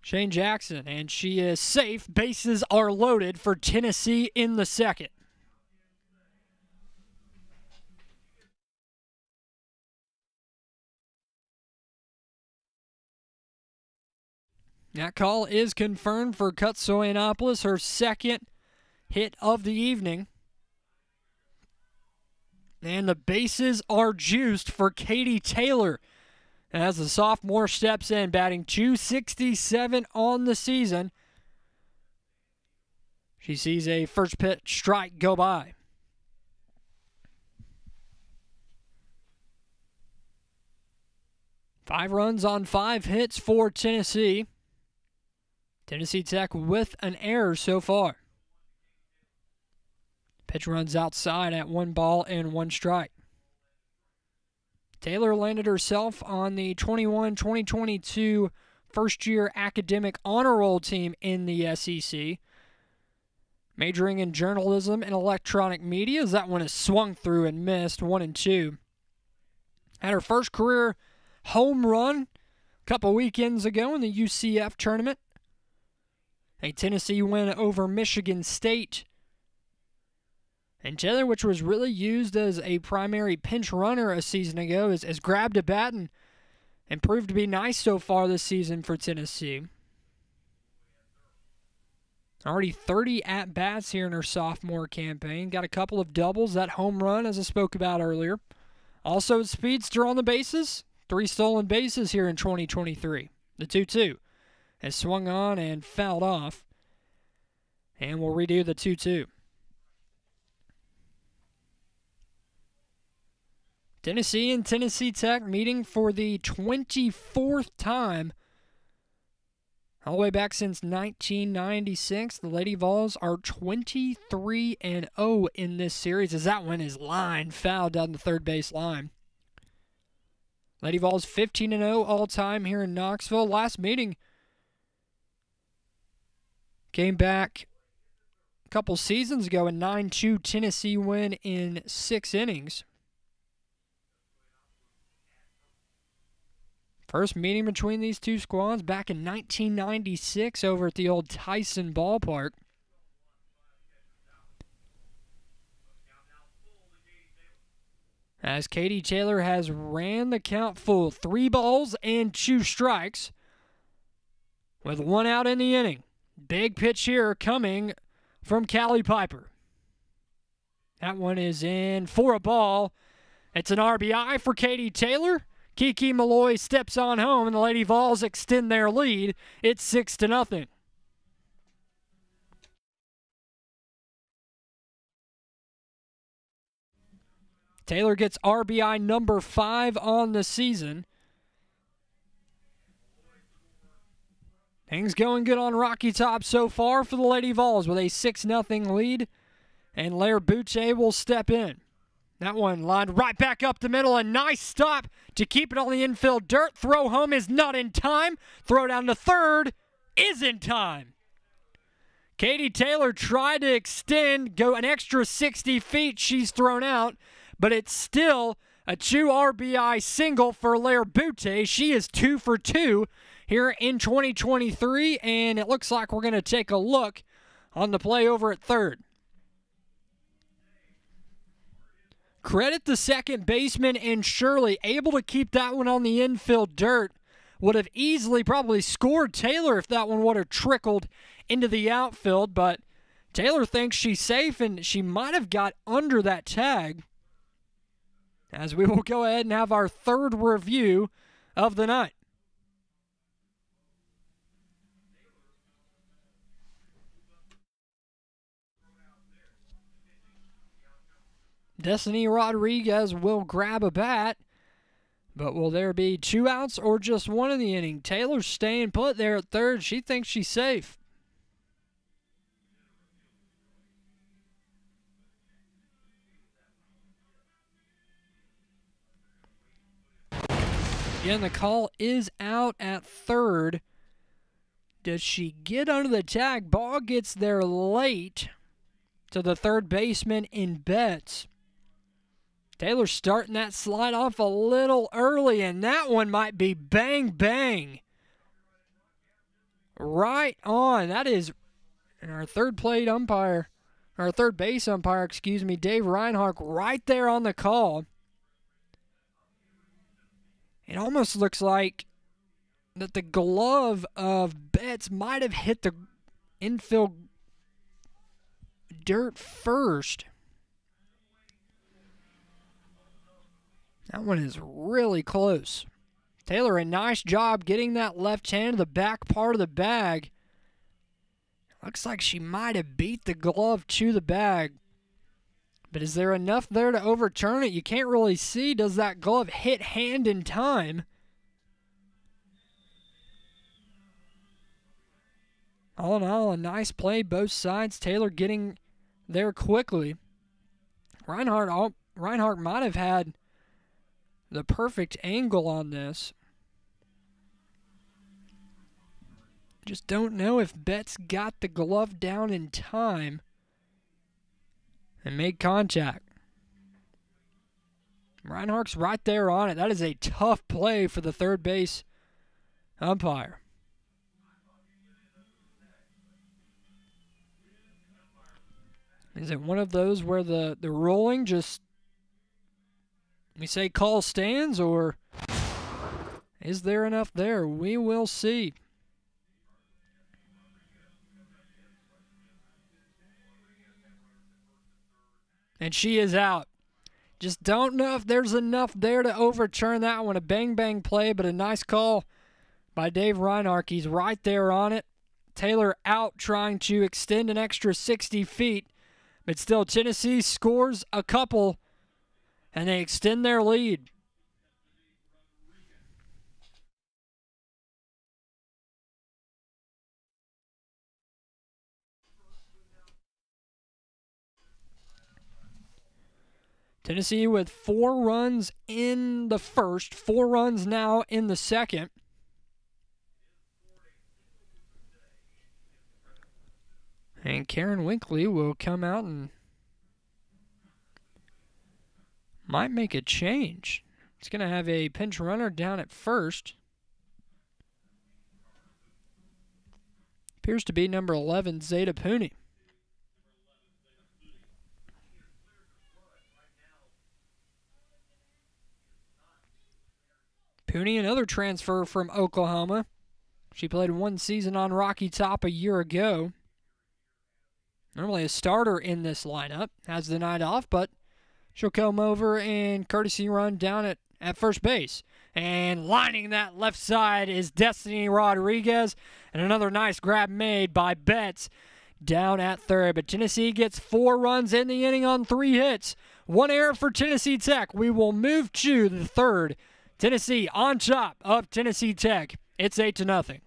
Shane Jackson, and she is safe. Bases are loaded for Tennessee in the second. That call is confirmed for Katsoyanopoulos, her second hit of the evening. And the bases are juiced for Katie Taylor, as the sophomore steps in, batting .267 on the season. She sees a first pitch strike go by. Five runs on 5 hits for Tennessee. Tennessee Tech with an error so far. Pitch runs outside at 1 ball and 1 strike. Taylor landed herself on the 2022 first-year academic honor roll team in the SEC. Majoring in journalism and electronic media, as that one is swung through and missed, 1-2. Had her first career home run a couple weekends ago in the UCF tournament. A Tennessee win over Michigan State. And Taylor, which was really used as a primary pinch runner a season ago, has grabbed a bat and proved to be nice so far this season for Tennessee. Already 30 at-bats here in her sophomore campaign. Got a couple of doubles, that home run as I spoke about earlier. Also a speedster on the bases. 3 stolen bases here in 2023. The 2-2 has swung on and fouled off. And we'll redo the 2-2. Tennessee and Tennessee Tech meeting for the 24th time. All the way back since 1996, the Lady Vols are 23-0 in this series, as that one is line foul down the third base line. Lady Vols 15-0 all-time here in Knoxville. Last meeting came back a couple seasons ago, a 9-2 Tennessee win in 6 innings. First meeting between these two squads back in 1996 over at the old Tyson Ballpark. As Katie Taylor has ran the count full, 3 balls and 2 strikes with 1 out in the inning. Big pitch here coming from Callie Piper. That one is in for a ball. It's an RBI for Katie Taylor. Kiki Malloy steps on home, and the Lady Vols extend their lead. It's 6-0. Taylor gets RBI number 5 on the season. Things going good on Rocky Top so far for the Lady Vols with a 6-0 lead, and Lair Butte will step in. That one lined right back up the middle. A nice stop to keep it on the infield dirt. Throw home is not in time. Throw down to third is in time. Katie Taylor tried to extend, go an extra 60 feet. She's thrown out, but it's still a 2 RBI single for Lair Butte. She is 2 for 2 here in 2023, and it looks like we're going to take a look on the play over at third. Credit the second baseman and Shirley, able to keep that one on the infield dirt. Would have easily probably scored Taylor if that one would have trickled into the outfield, but Taylor thinks she's safe, and she might have got under that tag. As we will go ahead and have our third review of the night. Destiny Rodriguez will grab a bat, but will there be 2 outs or just 1 in the inning? Taylor's staying put there at third. She thinks she's safe. Again, the call is out at third. Does she get under the tag? Ball gets there late to the third baseman in Betts. Taylor starting that slide off a little early, and that one might be bang, bang. Right on. That is our third base umpire, Dave Reinhardt, right there on the call. It almost looks like that the glove of Betts might have hit the infield dirt first. That one is really close. Taylor, a nice job getting that left hand to the back part of the bag. Looks like she might have beat the glove to the bag. But is there enough there to overturn it? You can't really see. Does that glove hit hand in time? All in all, a nice play, both sides. Taylor getting there quickly. Reinhardt might have had the perfect angle on this. Just don't know if Betts got the glove down in time and made contact. Reinhardt's right there on it. That is a tough play for the third base umpire. Is it one of those where the ruling just, we say call stands, or is there enough there? We will see. And she is out. Just don't know if there's enough there to overturn that one. A bang-bang play, but a nice call by Dave Reinhardt. He's right there on it. Taylor out trying to extend an extra 60 feet. But still, Tennessee scores a couple, and they extend their lead. Tennessee with 4 runs in the first, 4 runs now in the second. And Karen Winkley will come out and might make a change. It's going to have a pinch runner down at first. Appears to be number 11, Zeta Pooney. Pooney, another transfer from Oklahoma. She played 1 season on Rocky Top a year ago. Normally a starter in this lineup. Has the night off, but she'll come over and courtesy run down at first base. And lining that left side is Destiny Rodriguez. And another nice grab made by Betts down at third. But Tennessee gets 4 runs in the inning on 3 hits. 1 error for Tennessee Tech. We will move to the third. Tennessee on top of Tennessee Tech. It's 8-0.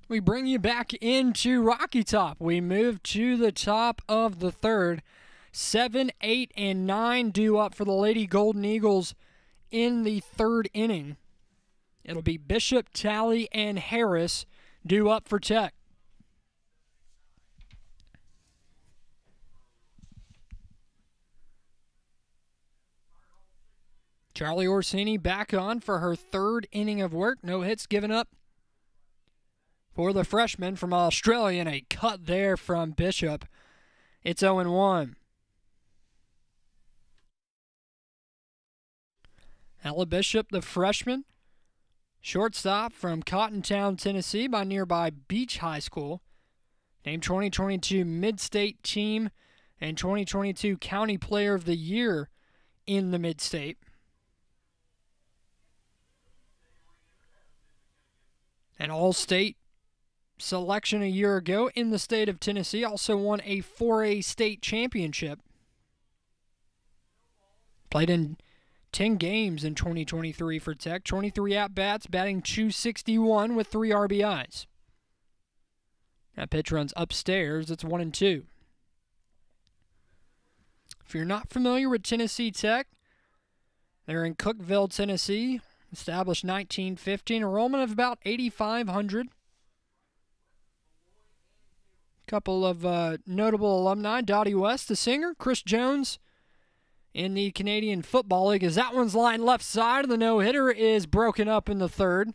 We bring you back into Rocky Top. We move to the top of the third. 7, 8, and 9 due up for the Lady Golden Eagles in the third inning. It'll be Bishop, Talley, and Harris due up for Tech. Charlie Orsini back on for her third inning of work. No hits given up for the freshman from Australia, and a cut there from Bishop. It's 0-1. Ella Bishop, the freshman, shortstop from Cottontown, Tennessee, by nearby Beach High School. Named 2022 Mid-State Team and 2022 County Player of the Year in the Mid-State. An All-State selection a year ago in the state of Tennessee. Also won a 4A state championship. Played in 10 games in 2023 for Tech. 23 at-bats, batting .261 with 3 RBIs. That pitch runs upstairs. It's 1-2. If you're not familiar with Tennessee Tech, they're in Cookeville, Tennessee. Established 1950. Enrollment of about 8,500. Couple of notable alumni. Dottie West, the singer. Chris Jones in the Canadian Football League. As that one's lined left side, and the no-hitter is broken up in the third.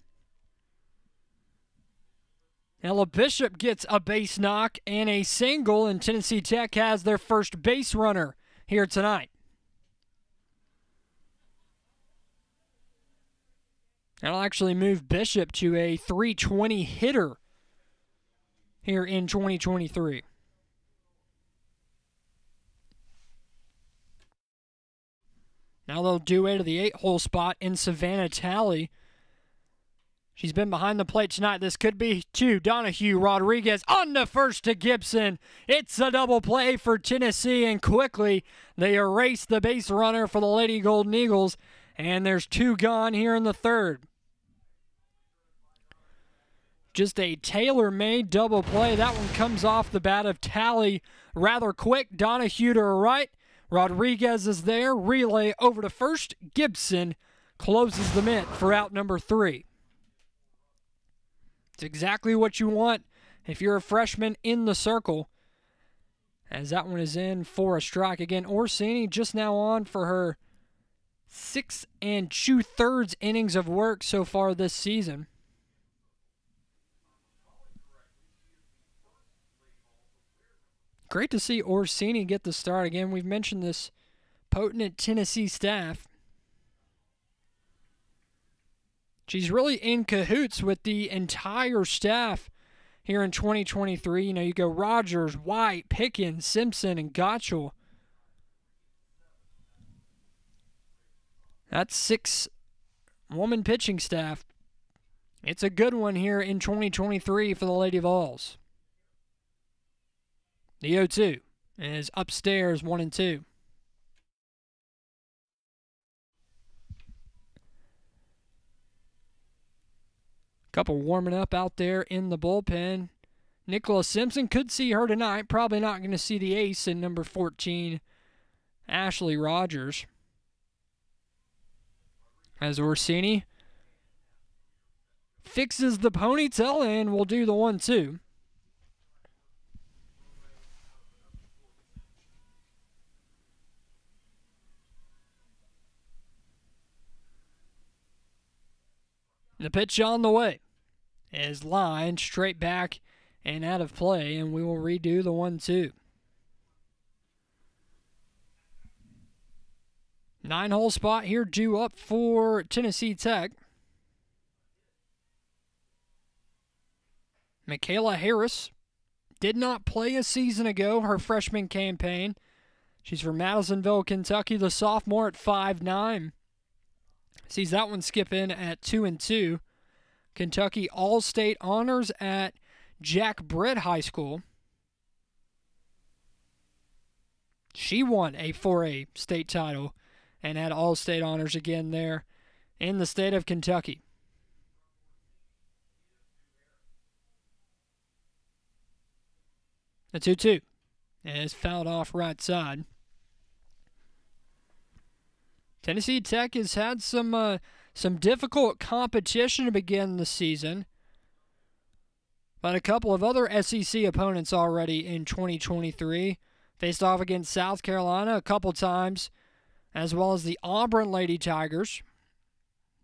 Ella Bishop gets a base knock and a single, and Tennessee Tech has their first base runner here tonight. That'll actually move Bishop to a .320 hitter here in 2023. Now they'll do it to the 8-hole spot in Savannah Talley. She's been behind the plate tonight. This could be to Donahue. Rodriguez on the first to Gibson. It's a double play for Tennessee, and quickly they erase the base runner for the Lady Golden Eagles, and there's 2 gone here in the third. Just a tailor-made double play. That one comes off the bat of Talley rather quick. Donahue to her right. Rodriguez is there. Relay over to first. Gibson closes the mint for out number 3. It's exactly what you want if you're a freshman in the circle. As that one is in for a strike. Again, Orsini just now on for her 6 2/3 innings of work so far this season. Great to see Orsini get the start. Again, we've mentioned this potent Tennessee staff. She's really in cahoots with the entire staff here in 2023. You know, you go Rogers, White, Pickens, Simpson, and Gottschall. That's 6-woman pitching staff. It's a good one here in 2023 for the Lady Vols. The 0-2 is upstairs, 1-2. Couple warming up out there in the bullpen. Nicola Simpson could see her tonight. Probably not going to see the ace in number 14, Ashley Rogers. As Orsini fixes the ponytail and will do the 1-2. The pitch on the way is lined straight back and out of play, and we will redo the 1-2. 9-hole spot here due up for Tennessee Tech. Michaela Harris did not play a season ago, her freshman campaign. She's from Madisonville, Kentucky, the sophomore at 5'9". Sees that one skip in at 2-2. Kentucky All-State honors at Jack Britt High School. She won a 4A state title and had All-State honors again there in the state of Kentucky. The 2-2 is fouled off right side. Tennessee Tech has had some difficult competition to begin the season, but a couple of other SEC opponents already in 2023. Faced off against South Carolina a couple times, as well as the Auburn Lady Tigers.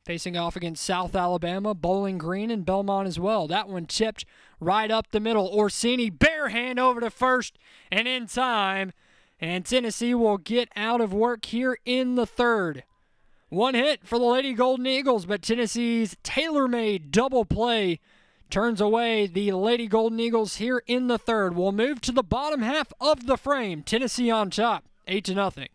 facing off against South Alabama, Bowling Green, and Belmont as well. That one tipped right up the middle. Orsini, bare hand over to first and in time. And Tennessee will get out of work here in the third. One hit for the Lady Golden Eagles, but Tennessee's tailor-made double play turns away the Lady Golden Eagles here in the third. We'll move to the bottom half of the frame. Tennessee on top, 8-0.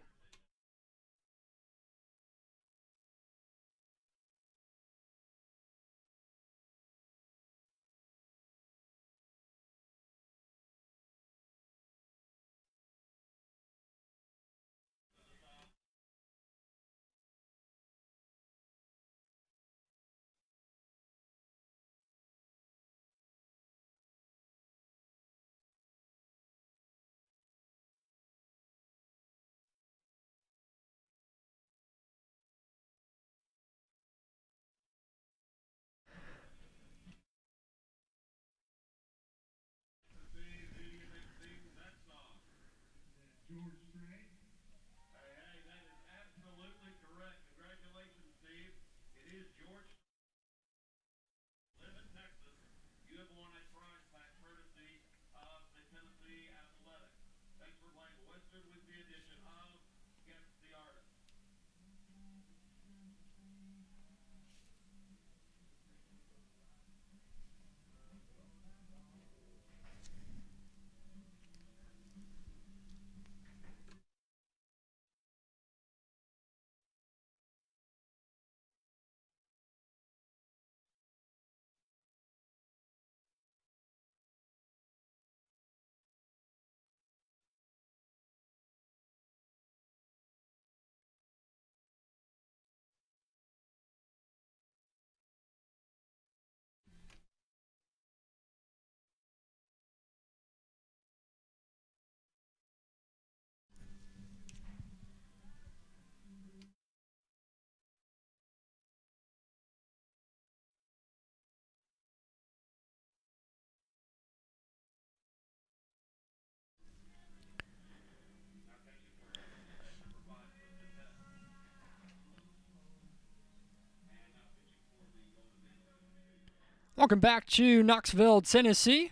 Welcome back to Knoxville, Tennessee.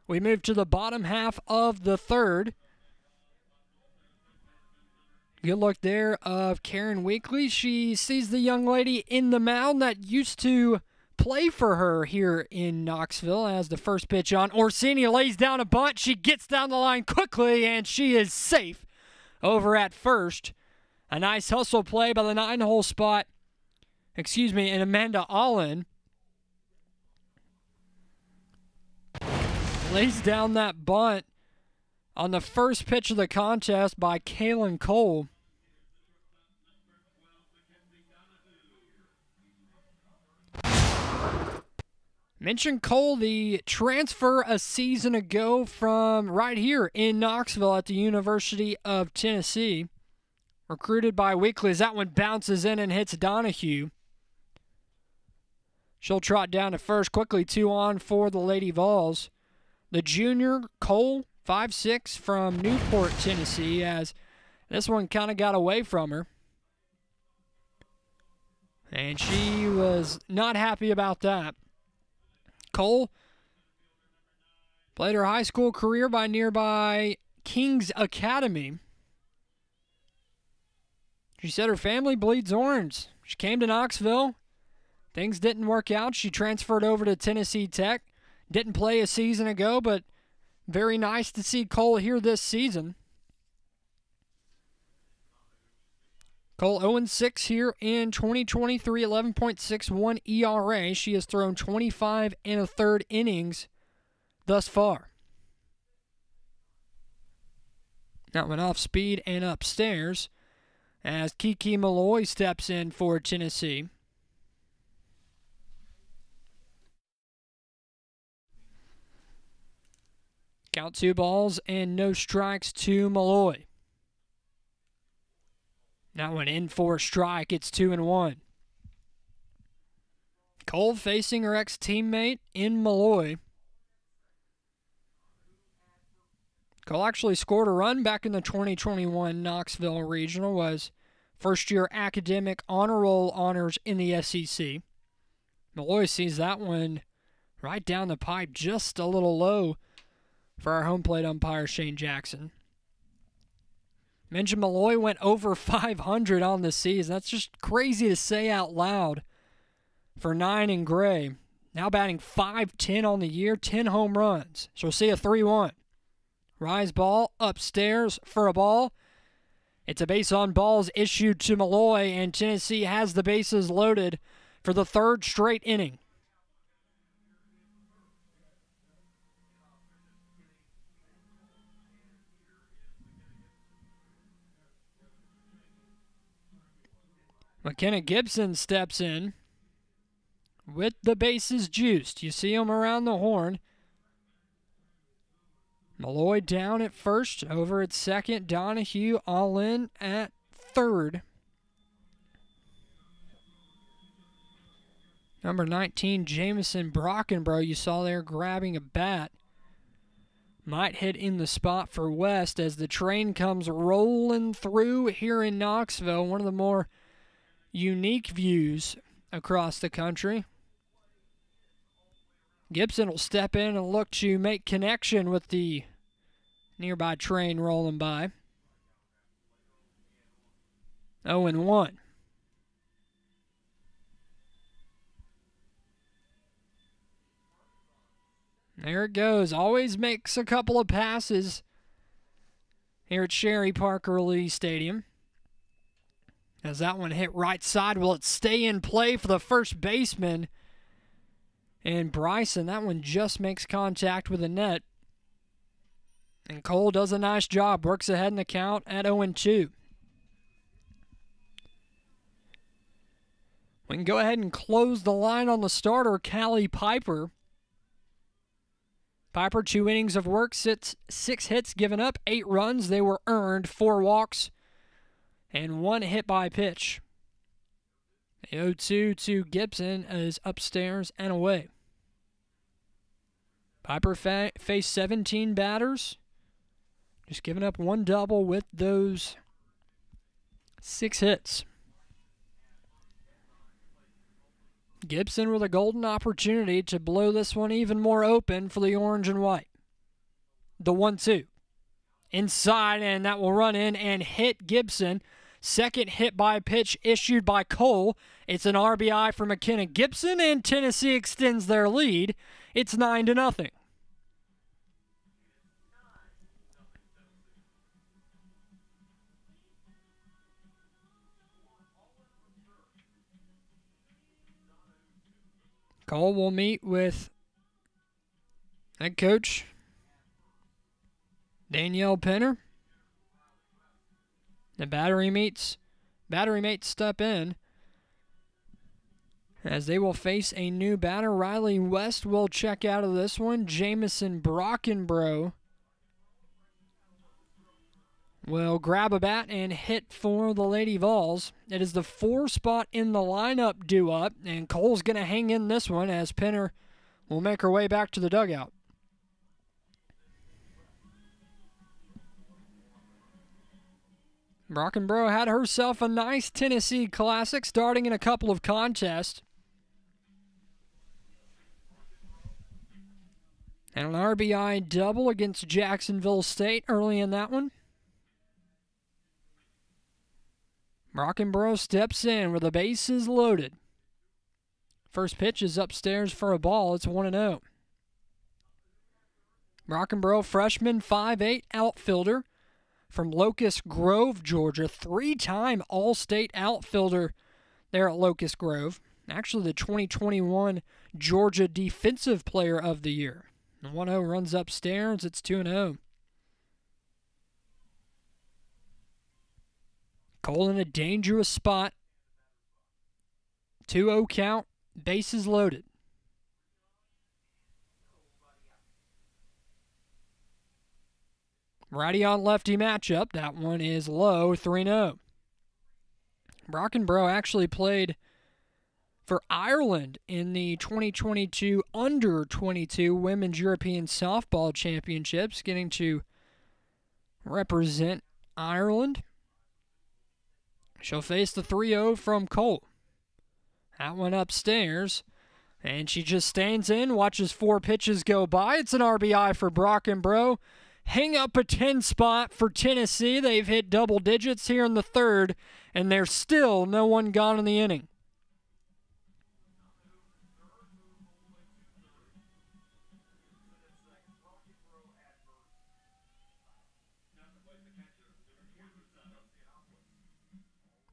We move to the bottom half of the third. Good look there of Karen Weekly. She sees the young lady in the mound that used to play for her here in Knoxville as the first pitch on. Orsini lays down a bunt. She gets down the line quickly, and she is safe over at first. A nice hustle play by the 9-hole spot. And Amanda Allen lays down that bunt on the first pitch of the contest by Kaylin Cole. Mentioned Cole, the transfer a season ago from right here in Knoxville at the University of Tennessee. Recruited by Weekly as that one bounces in and hits Donahue. She'll trot down to first quickly, 2 on for the Lady Vols. The junior, Cole, 5'6", from Newport, Tennessee, as this one kind of got away from her. And she was not happy about that. Cole played her high school career by nearby King's Academy. She said her family bleeds orange. She came to Knoxville. Things didn't work out. She transferred over to Tennessee Tech. Didn't play a season ago, but very nice to see Cole here this season. Cole 0-6 here in 2023, 11.61 ERA. She has thrown 25 1/3 innings thus far. That went off speed and upstairs as Kiki Malloy steps in for Tennessee. Count 2 balls and no strikes to Malloy. That one in for a strike. It's 2-1. Cole facing her ex-teammate in Malloy. Cole actually scored a run back in the 2021 Knoxville Regional, was first-year academic honor roll honors in the SEC. Malloy sees that one right down the pipe, just a little low for our home plate umpire, Shane Jackson. Mentioned Malloy went over 500 on the season. That's just crazy to say out loud for 9 and Gray. Now batting .510 on the year, 10 home runs. So we'll see a 3-1. Rise ball upstairs for a ball. It's a base on balls issued to Malloy, and Tennessee has the bases loaded for the third straight inning. McKenna Gibson steps in with the bases juiced. You see him around the horn. Malloy down at first, over at second. Donahue all in at third. Number 19, Jamison Brockenbrough, you saw there grabbing a bat. Might hit in the spot for West as the train comes rolling through here in Knoxville. One of the more unique views across the country. Gibson will step in and look to make connection with the nearby train rolling by. 0-1. There it goes. Always makes a couple of passes here at Sherry Parker Lee Stadium. As that one hit right side, will it stay in play for the first baseman? And Bryson, that one just makes contact with the net. And Cole does a nice job, works ahead in the count at 0-2. We can go ahead and close the line on the starter, Callie Piper. Piper, 2 innings of work, 6 hits given up, 8 runs. They were earned, 4 walks, and 1 hit by pitch. The 0-2 to Gibson is upstairs and away. Piper faced 17 batters, just giving up 1 double with those 6 hits. Gibson with a golden opportunity to blow this one even more open for the orange and white. The 1-2. Inside, and that will run in and hit Gibson. Second hit by pitch issued by Cole. It's an RBI for McKenna Gibson, and Tennessee extends their lead. It's 9-0. Cole will meet with head coach Danielle Penner. The battery mates step in as they will face a new batter. Riley West will check out of this one. Jamison Brockenbrough will grab a bat and hit for the Lady Vols. It is the 4 spot in the lineup due up, and Cole's going to hang in this one as Penner will make her way back to the dugout. Brockenbrough had herself a nice Tennessee Classic, starting in a couple of contests. And an RBI double against Jacksonville State early in that one. Brockenbrough steps in with the bases loaded. First pitch is upstairs for a ball. It's 1-0. Brockenbrough, freshman, 5'8", outfielder from Locust Grove, Georgia. 3-time All-State outfielder there at Locust Grove. Actually, the 2021 Georgia Defensive Player of the Year. The 1-0 runs upstairs. It's 2-0. Cole in a dangerous spot. 2-0 count. Bases loaded. Righty on lefty matchup. That one is low. 3-0. Brockenbrough actually played for Ireland in the 2022 Under-22 Women's European Softball Championships, getting to represent Ireland. She'll face the 3-0 from Colt. That one upstairs. And she just stands in, watches 4 pitches go by. It's an RBI for Brockenbrough. Hang up a 10 spot for Tennessee. They've hit double digits here in the third, and there's still no one gone in the inning.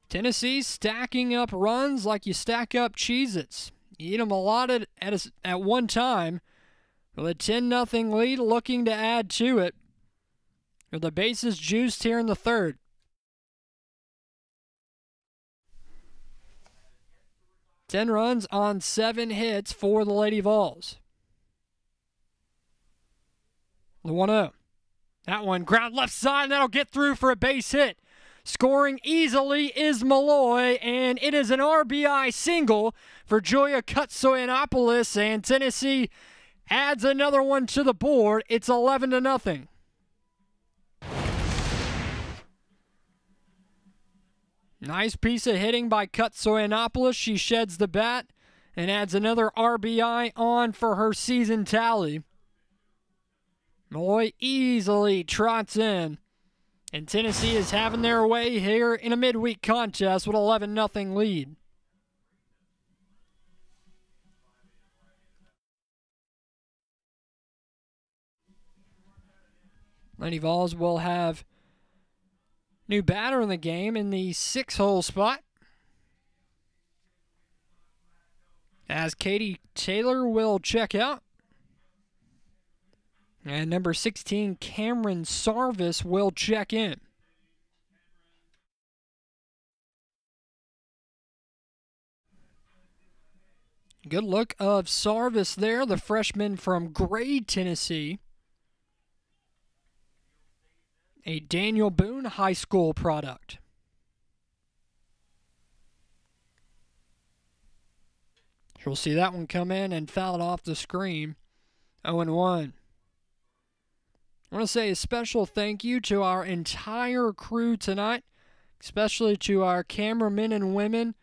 Tennessee stacking up runs like you stack up Cheez-Its. You eat them a lot at one time. With a 10-0 lead, looking to add to it. With the bases juiced here in the third. Ten runs on 7 hits for the Lady Vols. The 1-0. That one ground left side, and that'll get through for a base hit. Scoring easily is Malloy, and it is an RBI single for Joya Kutsoyanopoulos, and Tennessee adds another one to the board. It's 11-0. Nice piece of hitting by Kutsoyanopoulos. She sheds the bat and adds another RBI on for her season tally. Malloy easily trots in. And Tennessee is having their way here in a midweek contest with 11-0 lead. Lady Vols will have new batter in the game in the 6-hole spot, as Katie Taylor will check out. And number 16, Cameron Sarvis, will check in. Good look of Sarvis there, the freshman from Gray, Tennessee. A Daniel Boone High School product. You'll see that one come in and foul it off the screen. 0-1. I want to say a special thank you to our entire crew tonight, especially to our cameramen and women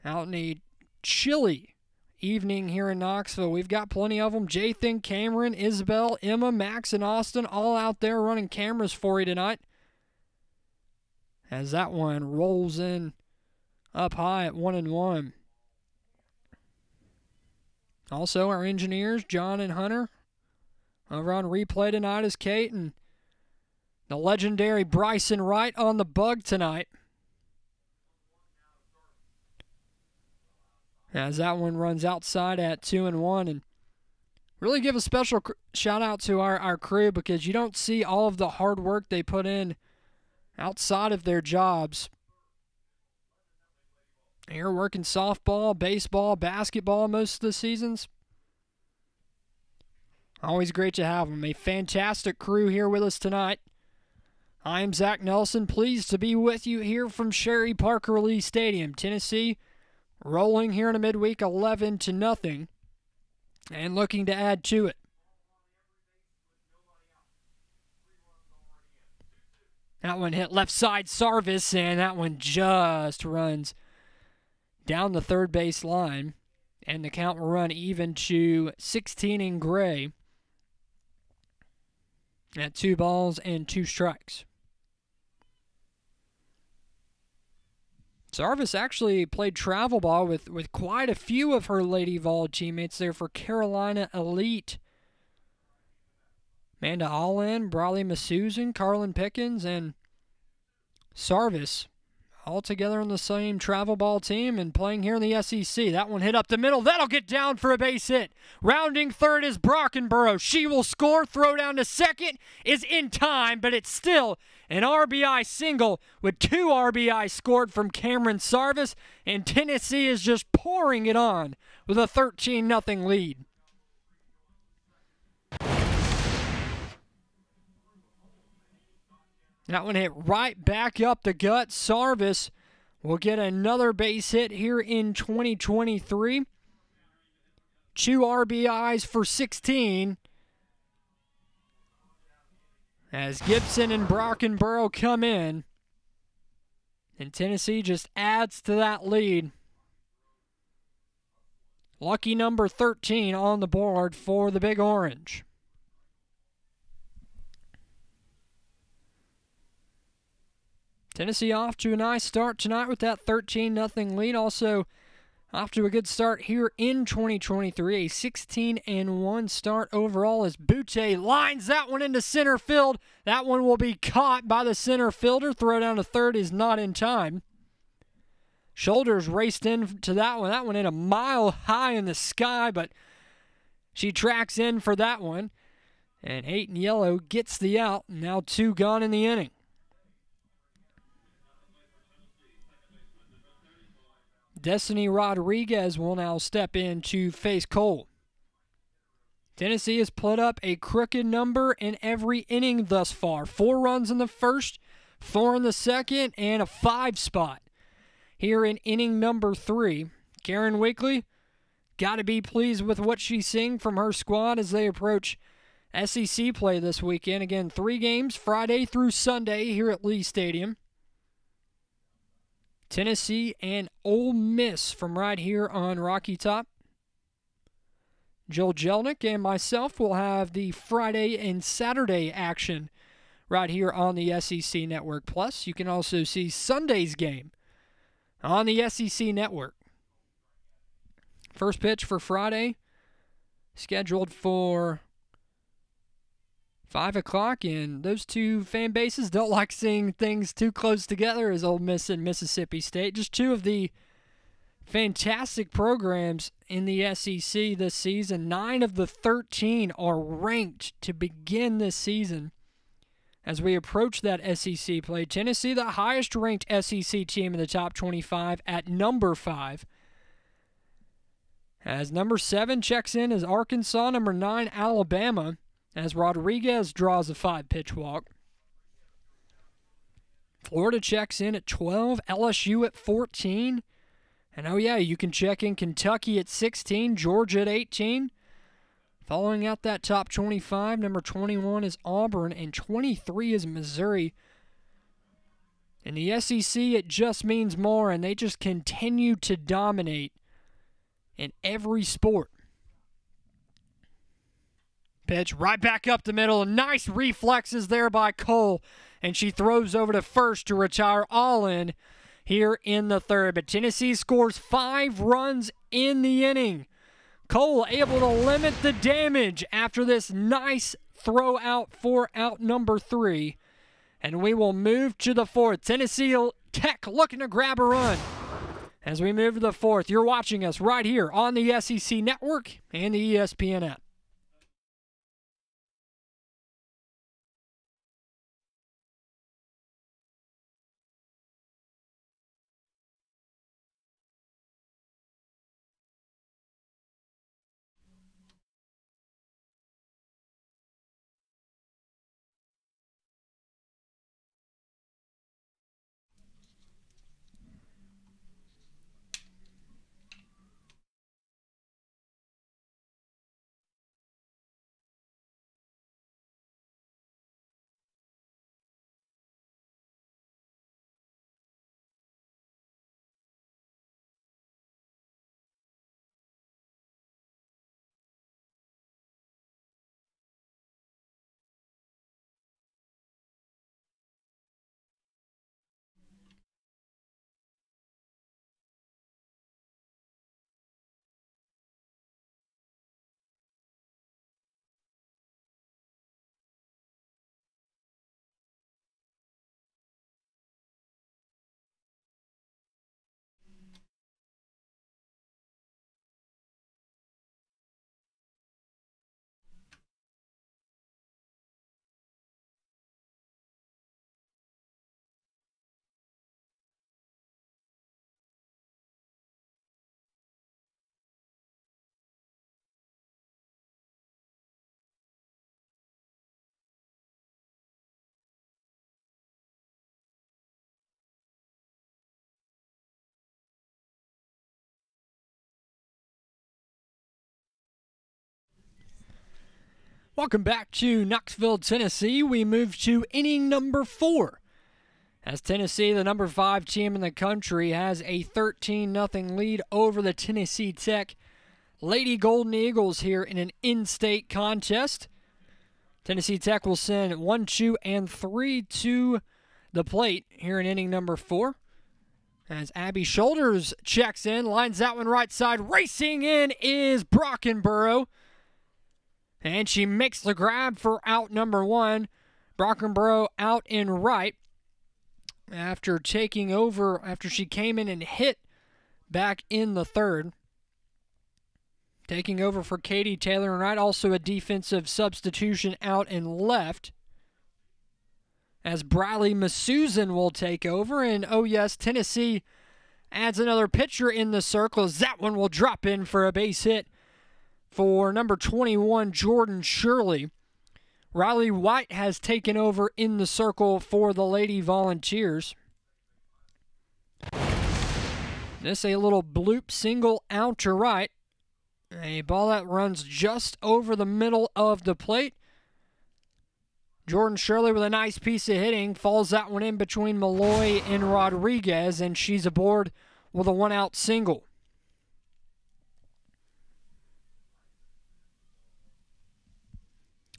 out in a chilly evening here in Knoxville. We've got plenty of them. Jathan, Cameron, Isabel, Emma, Max, and Austin all out there running cameras for you tonight. As that one rolls in up high at 1-1. Also, our engineers, John and Hunter. Over on replay tonight is Kate and the legendary Bryson Wright on the bug tonight. As that one runs outside at 2-1. And really give a special shout out to our crew, because you don't see all of the hard work they put in outside of their jobs. You're working softball, baseball, basketball most of the seasons. Always great to have them. A fantastic crew here with us tonight. I am Zach Nelson, pleased to be with you here from Sherry Parker Lee Stadium. Tennessee rolling here in a midweek 11-0 and looking to add to it. That one hit left side Sarvis, and that one just runs down the third base line, and the count will run even to 16 in Gray at 2 balls and 2 strikes. Sarvis actually played travel ball with quite a few of her Lady Vol teammates there for Carolina Elite. Amanda Allen, Brawley Masusan, Carlin Pickens, and Sarvis all together on the same travel ball team and playing here in the SEC. That one hit up the middle. That'll get down for a base hit. Rounding third is Brockenborough. She will score. Throw down to second is in time, but it's still an RBI single with 2 RBI scored from Cameron Sarvis, and Tennessee is just pouring it on with a 13-0 lead. That one hit right back up the gut. Sarvis will get another base hit here in 2023. 2 RBIs for 16. As Gibson and Brockenborough come in. And Tennessee just adds to that lead. Lucky number 13 on the board for the Big Orange. Tennessee off to a nice start tonight with that 13-0 lead. Also off to a good start here in 2023. A 16-1 start overall as Butte lines that one into center field. That one will be caught by the center fielder. Throw down to third is not in time. Shoulders raced into that one. That one hit a mile high in the sky, but she tracks in for that one. And Hayden Yellow gets the out. Now 2 gone in the inning. Destiny Rodriguez will now step in to face Cole. Tennessee has put up a crooked number in every inning thus far. 4 runs in the first, 4 in the second, and a 5 spot. Here in inning number 3, Karen Wakely got to be pleased with what she's seeing from her squad as they approach SEC play this weekend. Again, 3 games, Friday through Sunday here at Lee Stadium. Tennessee and Ole Miss from right here on Rocky Top. Joel Jelnick and myself will have the Friday and Saturday action right here on the SEC Network Plus. You can also see Sunday's game on the SEC Network. First pitch for Friday, scheduled for 5 o'clock, and those two fan bases don't like seeing things too close together as Ole Miss and Mississippi State. Just 2 of the fantastic programs in the SEC this season. 9 of the 13 are ranked to begin this season. As we approach that SEC play, Tennessee, the highest ranked SEC team in the top 25 at number 5. As number 7 checks in is Arkansas, number 9 Alabama, as Rodriguez draws a 5-pitch walk. Florida checks in at 12, LSU at 14. And oh yeah, you can check in Kentucky at 16, Georgia at 18. Following out that top 25, number 21 is Auburn, and 23 is Missouri. In the SEC, it just means more, and they just continue to dominate in every sport. Pitch right back up the middle. Nice reflexes there by Cole, and she throws over to first to retire all in here in the third. But Tennessee scores 5 runs in the inning. Cole able to limit the damage after this nice throw out for out number 3. And we will move to the 4th. Tennessee Tech looking to grab a run. As we move to the 4th, you're watching us right here on the SEC Network and the ESPN app. Welcome back to Knoxville, Tennessee. We move to inning number 4 As Tennessee, the number 5 team in the country, has a 13-0 lead over the Tennessee Tech Lady Golden Eagles here in an in-state contest. Tennessee Tech will send 1, 2, and 3 to the plate here in inning number 4. As Abby Shoulders checks in, lines that one right side. Racing in is Brockenborough. And she makes the grab for out number 1. Brockenborough out in right after taking over, after she came in and hit back in the 3rd. Taking over for Katie Taylor in right, also a defensive substitution out and left. As Bradley Masusan will take over, and oh yes, Tennessee adds another pitcher in the circle as that one will drop in for a base hit for number 21, Jordan Shirley. Riley White has taken over in the circle for the Lady Volunteers. This a little bloop single out to right. A ball that runs just over the middle of the plate. Jordan Shirley with a nice piece of hitting. Falls that one in between Malloy and Rodriguez, and she's aboard with a 1-out single.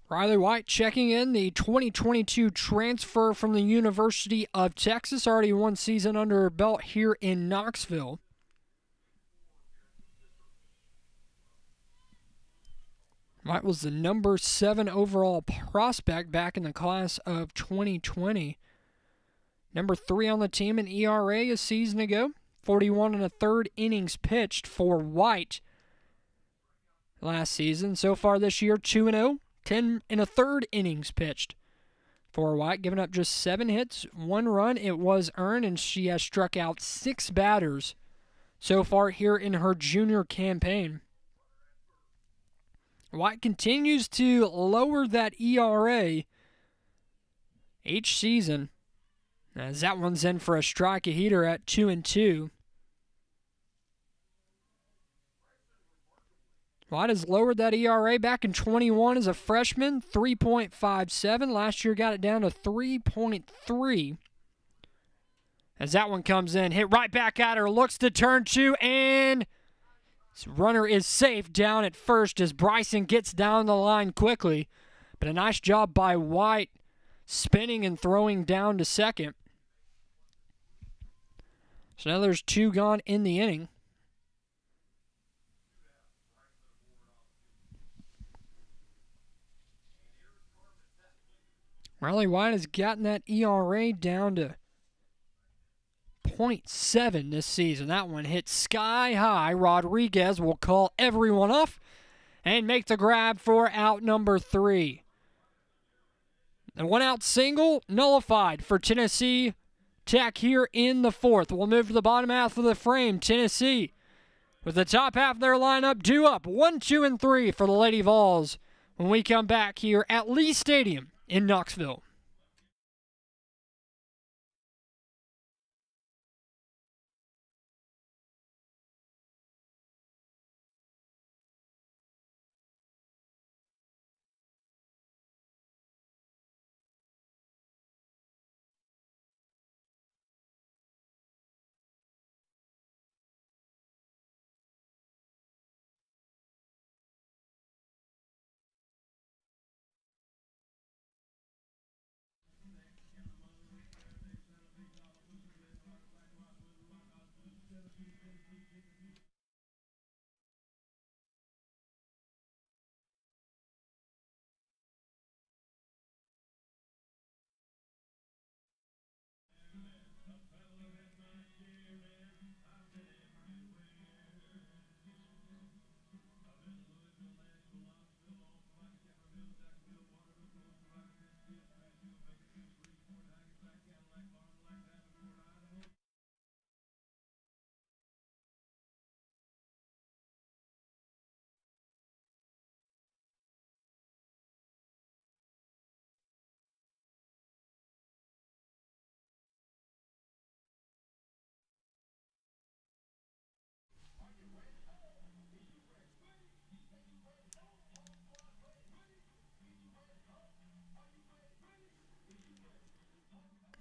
Riley White checking in, the 2022 transfer from the University of Texas. Already 1 season under her belt here in Knoxville. White was the number 7 overall prospect back in the class of 2020. Number 3 on the team in ERA a season ago. 41 1/3 innings pitched for White last season. So far this year, 2-0. 10 1/3 innings pitched for White, giving up just 7 hits, 1 run. It was earned, and she has struck out 6 batters so far here in her junior campaign. White continues to lower that ERA each season, as that one's in for a strike, a heater at 2-2. White has lowered that ERA back in 21 as a freshman, 3.57. Last year got it down to 3.3. As that one comes in, hit right back at her, looks to turn 2, and this runner is safe down at first as Bryson gets down the line quickly. But a nice job by White spinning and throwing down to second. So now there's 2 gone in the inning. Riley White has gotten that ERA down to 0.7 this season. That one hit sky high. Rodriguez will call everyone off and make the grab for out number 3. The 1-out single nullified for Tennessee Tech here in the 4th. We'll move to the bottom half of the frame. Tennessee with the top half of their lineup due up 1, 2, and 3 for the Lady Vols when we come back here at Lee Stadium in Knoxville.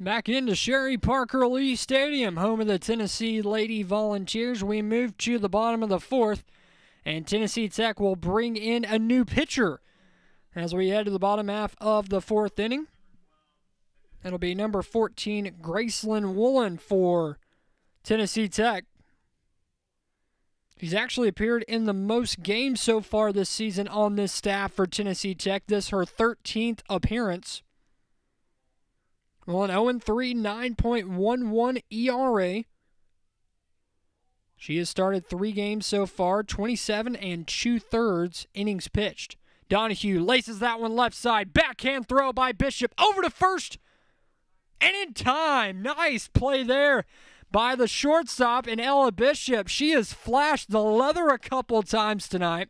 Back into Sherry Parker Lee Stadium, home of the Tennessee Lady Volunteers. We move to the bottom of the fourth, and Tennessee Tech will bring in a new pitcher as we head to the bottom half of the fourth inning. It'll be number 14, Gracelyn Woolen for Tennessee Tech. She's actually appeared in the most games so far this season on this staff for Tennessee Tech. This her 13th appearance. Well, an 0-3, 9.11 ERA. She has started 3 games so far, 27 2/3 innings pitched. Donahue laces that one left side. Backhand throw by Bishop over to first. And in time. Nice play there by the shortstop and Ella Bishop. She has flashed the leather a couple times tonight.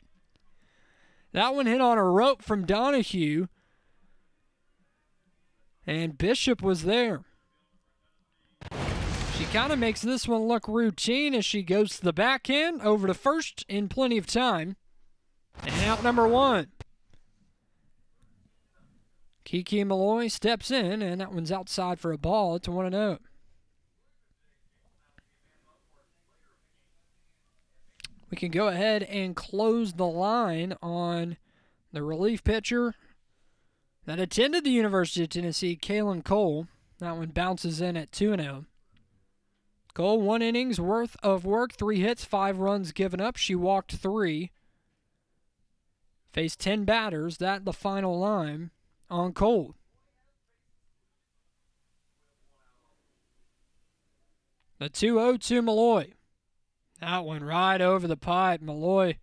That one hit on a rope from Donahue. And Bishop was there. She kind of makes this one look routine as she goes to the backhand over to first in plenty of time. And out number 1. Kiki Malloy steps in, and that one's outside for a ball. It's 1-0. We can go ahead and close the line on the relief pitcher that attended the University of Tennessee, Kaylin Cole. That one bounces in at 2-0. Cole, 1 innings worth of work, 3 hits, 5 runs given up. She walked 3. Faced 10 batters. That the final line on Cole. The 2-0 to Malloy. That one right over the pipe. Malloy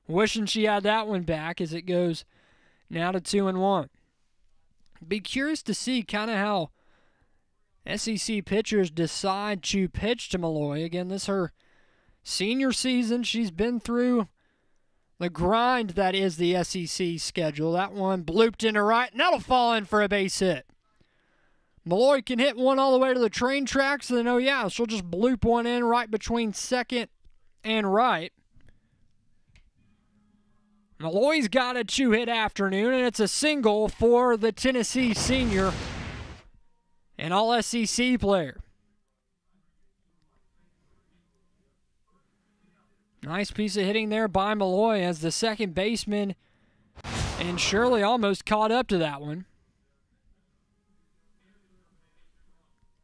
wishing she had that one back as it goes now to 2-1. Be curious to see kind of how SEC pitchers decide to pitch to Malloy. Again, this is her senior season. She's been through the grind that is the SEC schedule. That one blooped into right, and that'll fall in for a base hit. Malloy can hit one all the way to the train tracks, and then, oh yeah, she'll just bloop one in right between second and right. Malloy's got a 2-hit afternoon, and it's a single for the Tennessee senior, an all-SEC player. Nice piece of hitting there by Malloy as the second baseman and Shirley almost caught up to that one,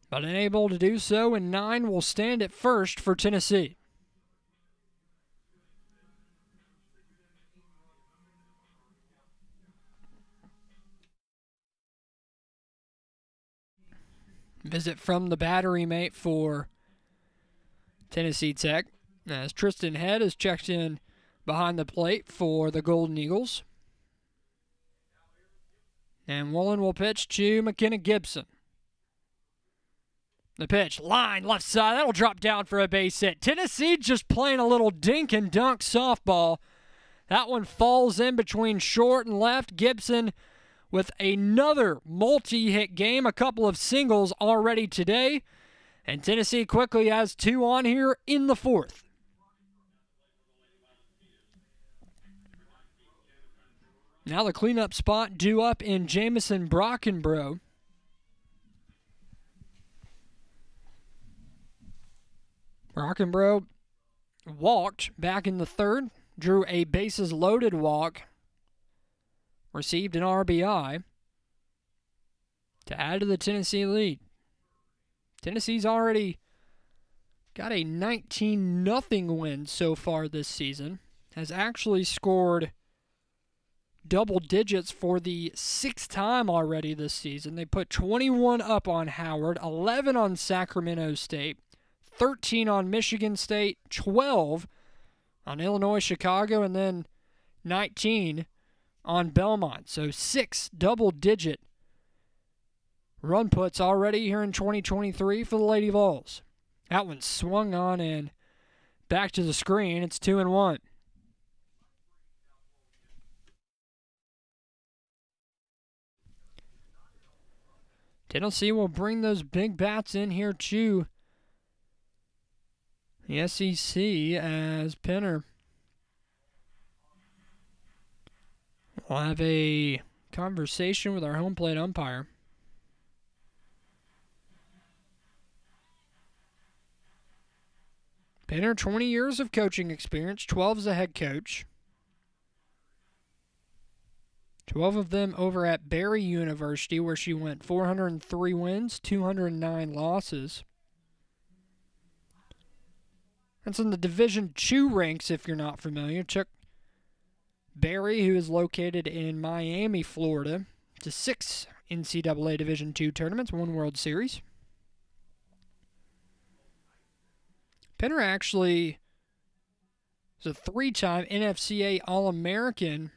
but unable to do so, and 9 will stand at first for Tennessee. Visit from the battery mate for Tennessee Tech, as Tristan Head is checked in behind the plate for the Golden Eagles. And Woolen will pitch to McKenna Gibson. The pitch, line, left side, that'll drop down for a base hit. Tennessee just playing a little dink and dunk softball. That one falls in between short and left. Gibson with another multi-hit game, a couple of singles already today. And Tennessee quickly has 2 on here in the fourth. Now the cleanup spot due up in Jamison Brockenbrough. Brockenbrough walked back in the third, drew a bases-loaded walk, received an RBI to add to the Tennessee lead. Tennessee's already got a 19-0 win so far this season, has actually scored double digits for the 6th time already this season. They put 21 up on Howard, 11 on Sacramento State, 13 on Michigan State, 12 on Illinois, Chicago, and then 19 on Belmont. So 6 double-digit run puts already here in 2023 for the Lady Vols. That one swung on and back to the screen. It's 2-1. Tennessee will bring those big bats in here too. The SEC as Penner will have a conversation with our home plate umpire. Penner, 20 years of coaching experience, 12 as a head coach. 12 of them over at Barry University, where she went 403 wins, 209 losses. That's in the Division II ranks, if you're not familiar. Took Barry, who is located in Miami, Florida, to 6 NCAA Division II tournaments, 1 World Series. Penner actually is a 3-time NFCA All-American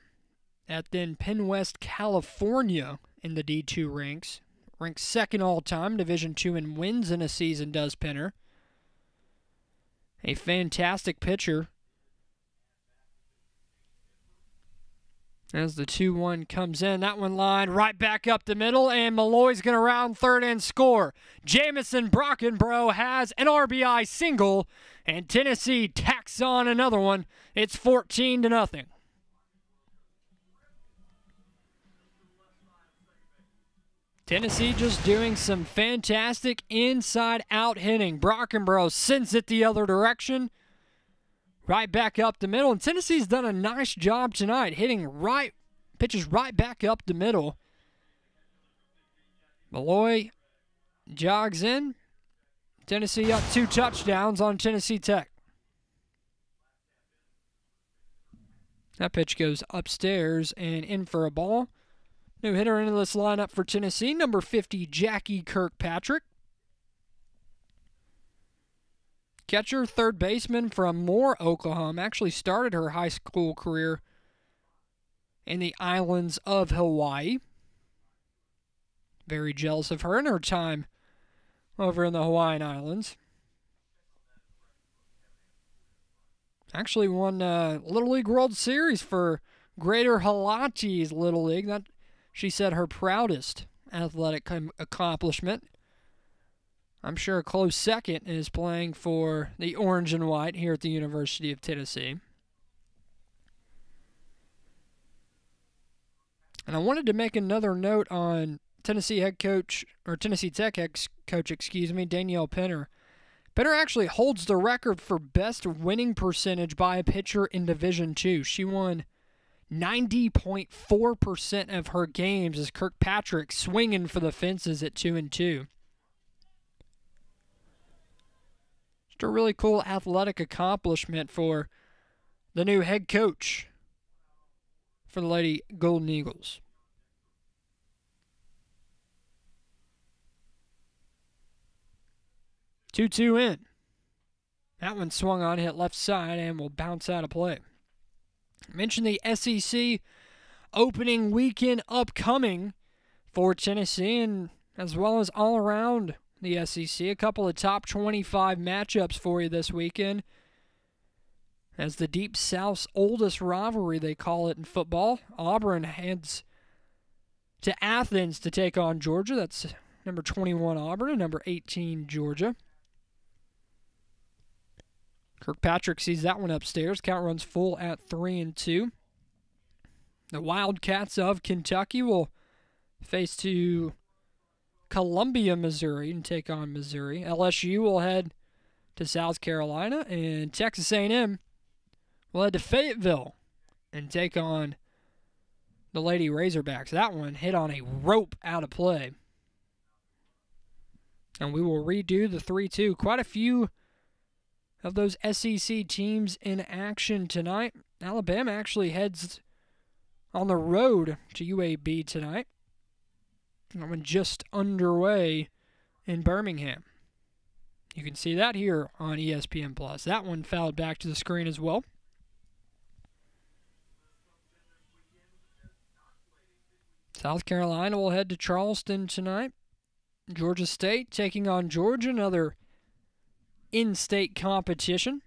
at then Penn West, California in the D2 ranks. Ranks 2nd all-time, Division II in wins in a season, does Penner. A fantastic pitcher. As the 2-1 comes in, that one lined right back up the middle, and Malloy's going to round third and score. Jamison Brockenbrough has an RBI single, and Tennessee tacks on another one. It's 14-0. Tennessee just doing some fantastic inside-out hitting. Brockenbrough sends it the other direction, right back up the middle. And Tennessee's done a nice job tonight, hitting pitches right back up the middle. Malloy jogs in. Tennessee up 2 touchdowns on Tennessee Tech. That pitch goes upstairs and in for a ball. New hitter into this lineup for Tennessee, number 50, Jackie Kirkpatrick. Catcher, third baseman from Moore, Oklahoma. Actually started her high school career in the islands of Hawaii. Very jealous of her and her time over in the Hawaiian Islands. Actually won Little League World Series for Greater Halachi's Little League. That, she said, her proudest athletic accomplishment. I'm sure a close second is playing for the Orange and White here at the University of Tennessee. And I wanted to make another note on Tennessee Tech head coach, Danielle Penner. Penner actually holds the record for best winning percentage by a pitcher in Division II. She won 90.4% of her games as Kirkpatrick swinging for the fences at 2-2. Just a really cool athletic accomplishment for the new head coach for the Lady Golden Eagles. Two in. That one swung on, hit left side, and will bounce out of play. I mentioned the SEC opening weekend upcoming for Tennessee, and as well as all around the SEC. A couple of top 25 matchups for you this weekend, as the Deep South's oldest rivalry, they call it in football. Auburn heads to Athens to take on Georgia. That's number 21 Auburn and number 18 Georgia. Kirkpatrick sees that one upstairs. Count runs full at 3-2. The Wildcats of Kentucky will face to Columbia, Missouri, and take on Missouri. LSU will head to South Carolina, and Texas A&M will head to Fayetteville and take on the Lady Razorbacks. That one hit on a rope out of play. And we will redo the 3-2. Quite a few of those SEC teams in action tonight. Alabama actually heads on the road to UAB tonight. That one just underway in Birmingham. You can see that here on ESPN+. That one fouled back to the screen as well. South Carolina will head to Charleston tonight. Georgia State taking on Georgia, another in-state competition.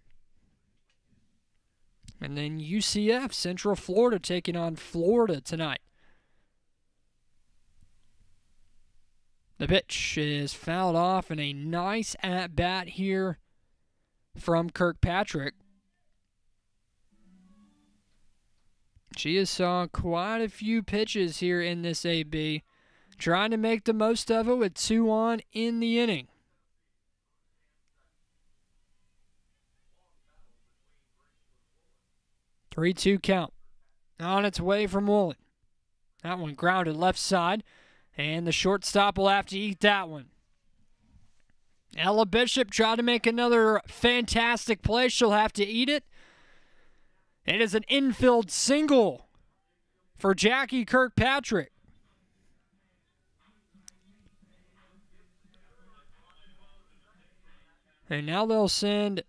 And then UCF, Central Florida, taking on Florida tonight. The pitch is fouled off, and a nice at-bat here from Kirkpatrick. She has saw quite a few pitches here in this AB, trying to make the most of it with 2 on in the inning. 3-2 count. On its way from Woolen. That one grounded left side. And the shortstop will have to eat that one. Ella Bishop tried to make another fantastic play. She'll have to eat it. It is an infield single for Jackie Kirkpatrick. And now they'll send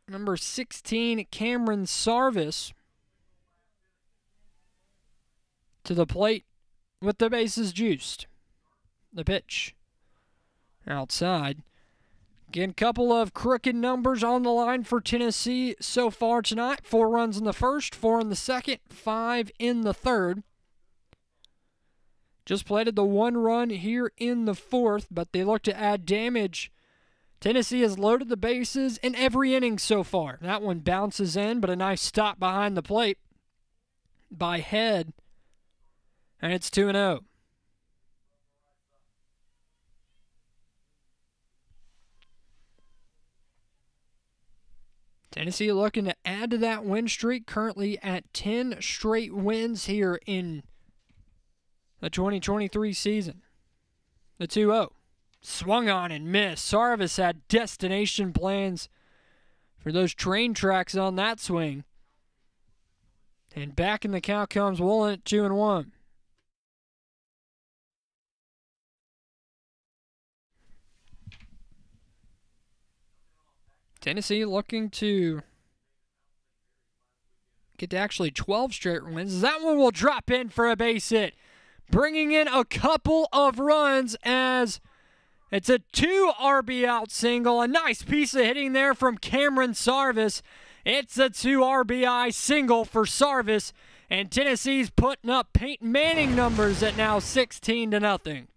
number 16, Cameron Sarvis, to the plate with the bases juiced. The pitch outside. Again, couple of crooked numbers on the line for Tennessee so far tonight. 4 runs in the first, 4 in the second, 5 in the third. Just plated the 1 run here in the fourth, but they look to add damage. Tennessee has loaded the bases in every inning so far. That one bounces in, but a nice stop behind the plate by Head. And it's 2-0. Tennessee looking to add to that win streak, currently at 10 straight wins here in the 2023 season. The 2-0. Swung on and missed. Sarvis had destination plans for those train tracks on that swing. And back in the count comes Woolen at 2-1. Tennessee looking to get to actually 12 straight wins. That one will drop in for a base hit, bringing in a couple of runs as it's a 2 RB out single. A nice piece of hitting there from Cameron Sarvis. It's a 2 RBI single for Sarvis, and Tennessee's putting up Peyton Manning numbers at now 16-0.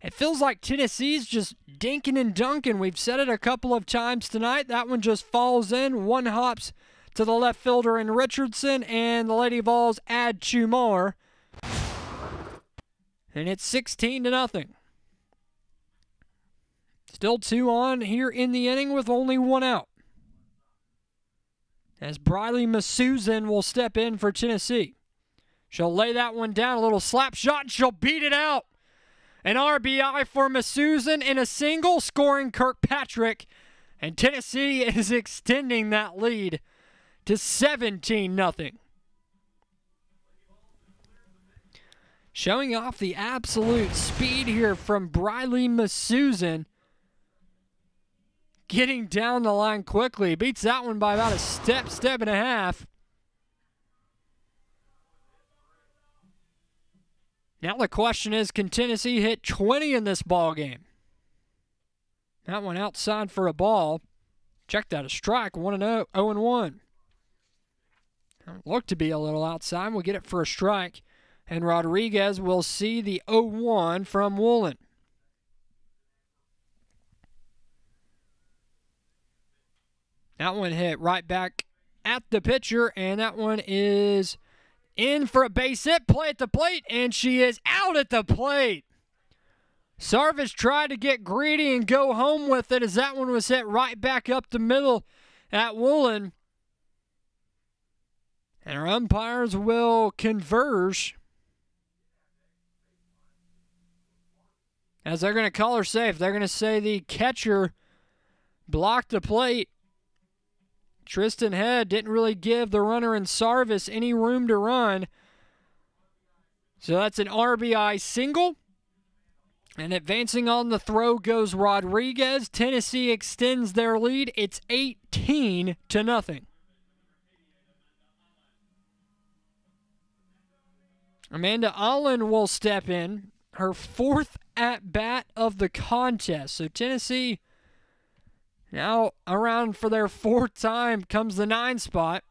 It feels like Tennessee's just dinking and dunking. We've said it a couple of times tonight. That one just falls in. One hops to the left fielder in Richardson, and the Lady Vols add 2 more. And it's 16-0. Still 2 on here in the inning with only 1 out. As Briley Masusan will step in for Tennessee. She'll lay that one down, a little slap shot, and she'll beat it out. An RBI for Masusan in a single, scoring Kirkpatrick. And Tennessee is extending that lead to 17-0. Showing off the absolute speed here from Briley Masusan. Getting down the line quickly. Beats that one by about a step and a half. Now the question is, can Tennessee hit 20 in this ball game? That one outside for a ball. Check that, a strike, 1-0, 0-1. Looked to be a little outside. We'll get it for a strike. And Rodriguez will see the 0-1 from Woolen. That one hit right back at the pitcher, and that one is in for a base hit. Play at the plate, and she is out at the plate. Sarvis tried to get greedy and go home with it as that one was hit right back up the middle at Woolen. And our umpires will converge as they're going to call her safe. They're going to say the catcher blocked the plate. Tristan Head didn't really give the runner in Sarvis any room to run. So that's an RBI single. And advancing on the throw goes Rodriguez. Tennessee extends their lead. It's 18-0. Amanda Allen will step in. Her 4th at-bat of the contest. So Tennessee now around for their 4th time comes the 9 spot.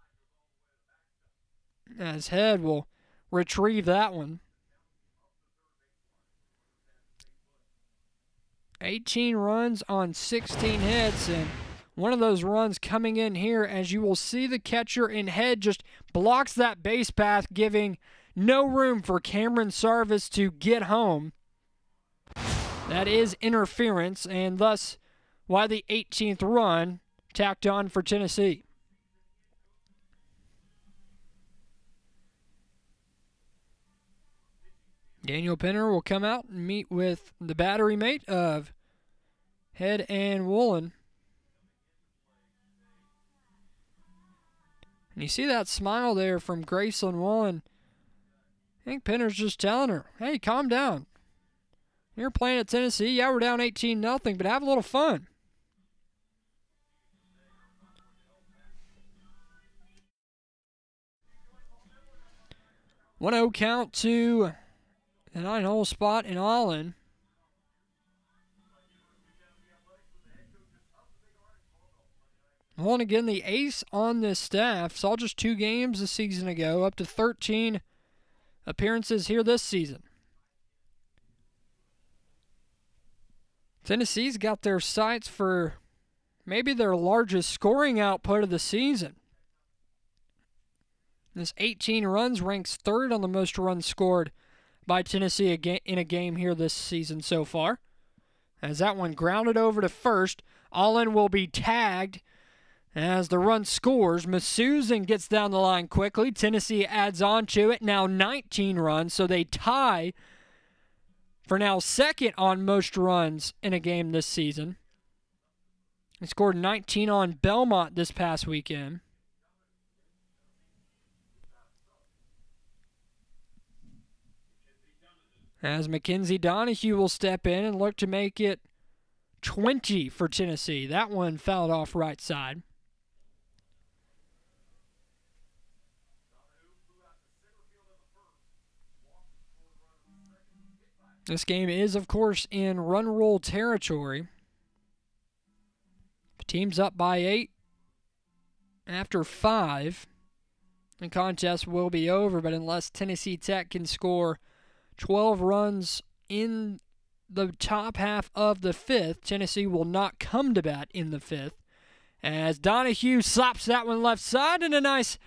As Head will retrieve that one. 18 runs on 16 hits, and one of those runs coming in here, as you will see the catcher in Head just blocks that base path, giving no room for Cameron Sarvis to get home. That is interference, and thus why the 18th run tacked on for Tennessee. Daniel Penner will come out and meet with the battery mate of Head and Woolen. And you see that smile there from Graceland Woolen. I think Penner's just telling her, hey, calm down. You're playing at Tennessee. Yeah, we're down 18-0, but have a little fun. One 0 count to the 9-hole spot in Allen. Well, and again, the ace on this staff saw just 2 games a season ago, up to 13 appearances here this season. Tennessee's got their sights for maybe their largest scoring output of the season. This 18 runs ranks 3rd on the most runs scored by Tennessee in a game here this season so far. As that one grounded over to first, Allen will be tagged as the run scores. Masuzin gets down the line quickly. Tennessee adds on to it, now 19 runs, so they tie for now 2nd on most runs in a game this season. He scored 19 on Belmont this past weekend. As Mackenzie Donahue will step in and look to make it 20 for Tennessee. That one fouled off right side. This game is, of course, in run roll territory. The team's up by 8 after 5. The contest will be over, but unless Tennessee Tech can score 12 runs in the top half of the 5th, Tennessee will not come to bat in the 5th. As Donahue slaps that one left side, and a nice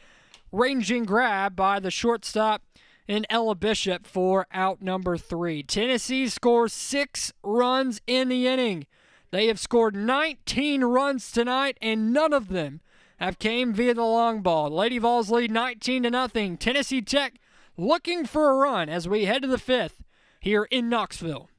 ranging grab by the shortstop in Ella Bishop for out number 3. Tennessee scores 6 runs in the inning. They have scored 19 runs tonight, and none of them have came via the long ball. Lady Vols lead 19-0. Tennessee Tech looking for a run as we head to the 5th here in Knoxville.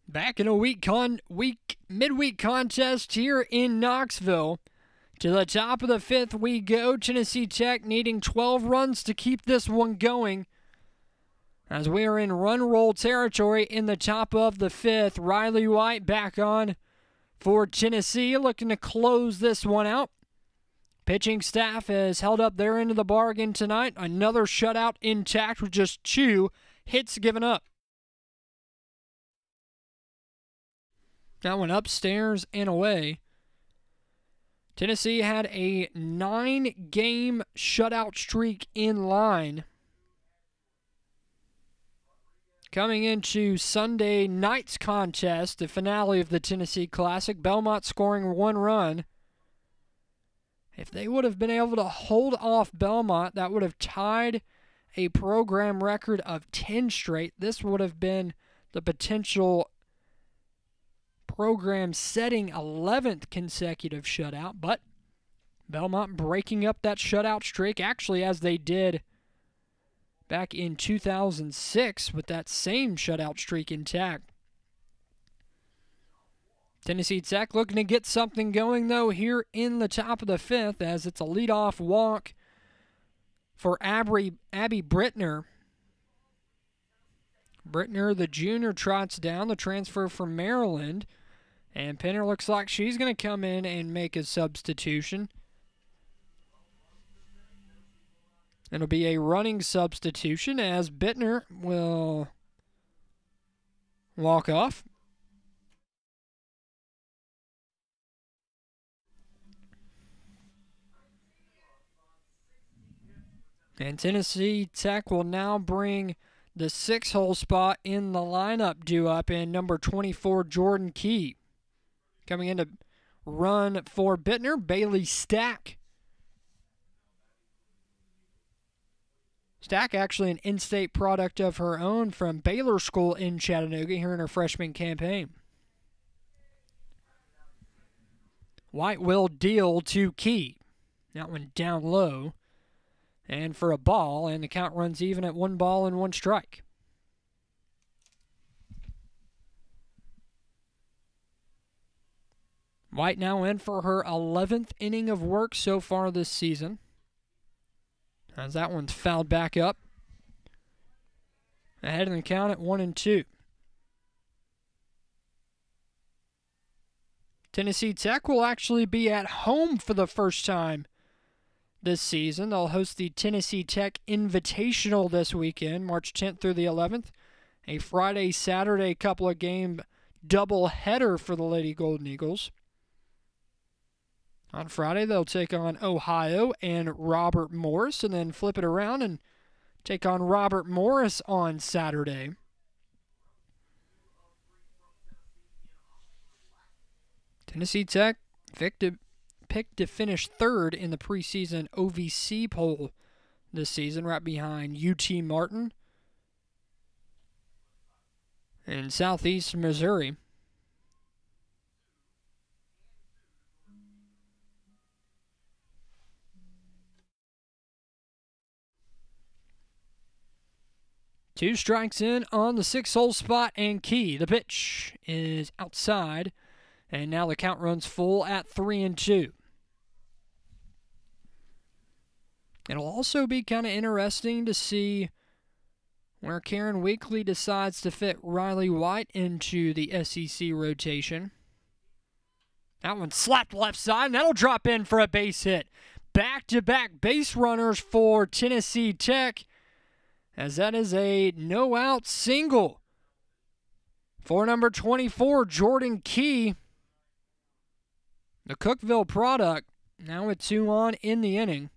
Back in a midweek contest here in Knoxville. To the top of the 5th we go. Tennessee Tech needing 12 runs to keep this one going. As we are in run roll territory in the top of the 5th. Riley White back on for Tennessee, looking to close this one out. Pitching staff has held up their end of the bargain tonight. Another shutout intact with just 2 hits given up. That one upstairs and away. Tennessee had a 9-game shutout streak in line. Coming into Sunday night's contest, the finale of the Tennessee Classic, Belmont scoring 1 run. If they would have been able to hold off Belmont, that would have tied a program record of 10 straight. This would have been the potential program-setting 11th consecutive shutout, but Belmont breaking up that shutout streak, actually as they did back in 2006 with that same shutout streak intact. Tennessee Tech looking to get something going, though, here in the top of the fifth, as it's a leadoff walk for Abby Brittner. Brittner, the junior, trots down, the transfer from Maryland. And Penner looks like she's going to come in and make a substitution. It'll be a running substitution as Bittner will walk off. And Tennessee Tech will now bring the 6-hole spot in the lineup due up in number 24, Jordan Key. Coming in to run for Bittner, Bailey Stack. Stack actually an in-state product of her own from Baylor School in Chattanooga here in her freshman campaign. White will deal to Key. That one down low. And for a ball, and the count runs even at 1 ball and 1 strike. White now in for her 11th inning of work so far this season. As that one's fouled back up. Ahead in the count at 1-2. Tennessee Tech will actually be at home for the first time this season. They'll host the Tennessee Tech Invitational this weekend, March 10th through the 11th. A Friday-Saturday couple of game doubleheader for the Lady Golden Eagles. On Friday, they'll take on Ohio and Robert Morris, and then flip it around and take on Robert Morris on Saturday. Tennessee Tech picked to finish third in the preseason OVC poll this season, right behind UT Martin and Southeast Missouri. Two strikes in on the 6-hole spot, and Key. The pitch is outside, and now the count runs full at 3-2. It'll also be kind of interesting to see where Karen Weekly decides to fit Riley White into the SEC rotation. That one slapped left side, and that'll drop in for a base hit. Back-to-back base runners for Tennessee Tech, as that is a no-out single for number 24, Jordan Key. The Cookeville product, now with 2 on in the inning.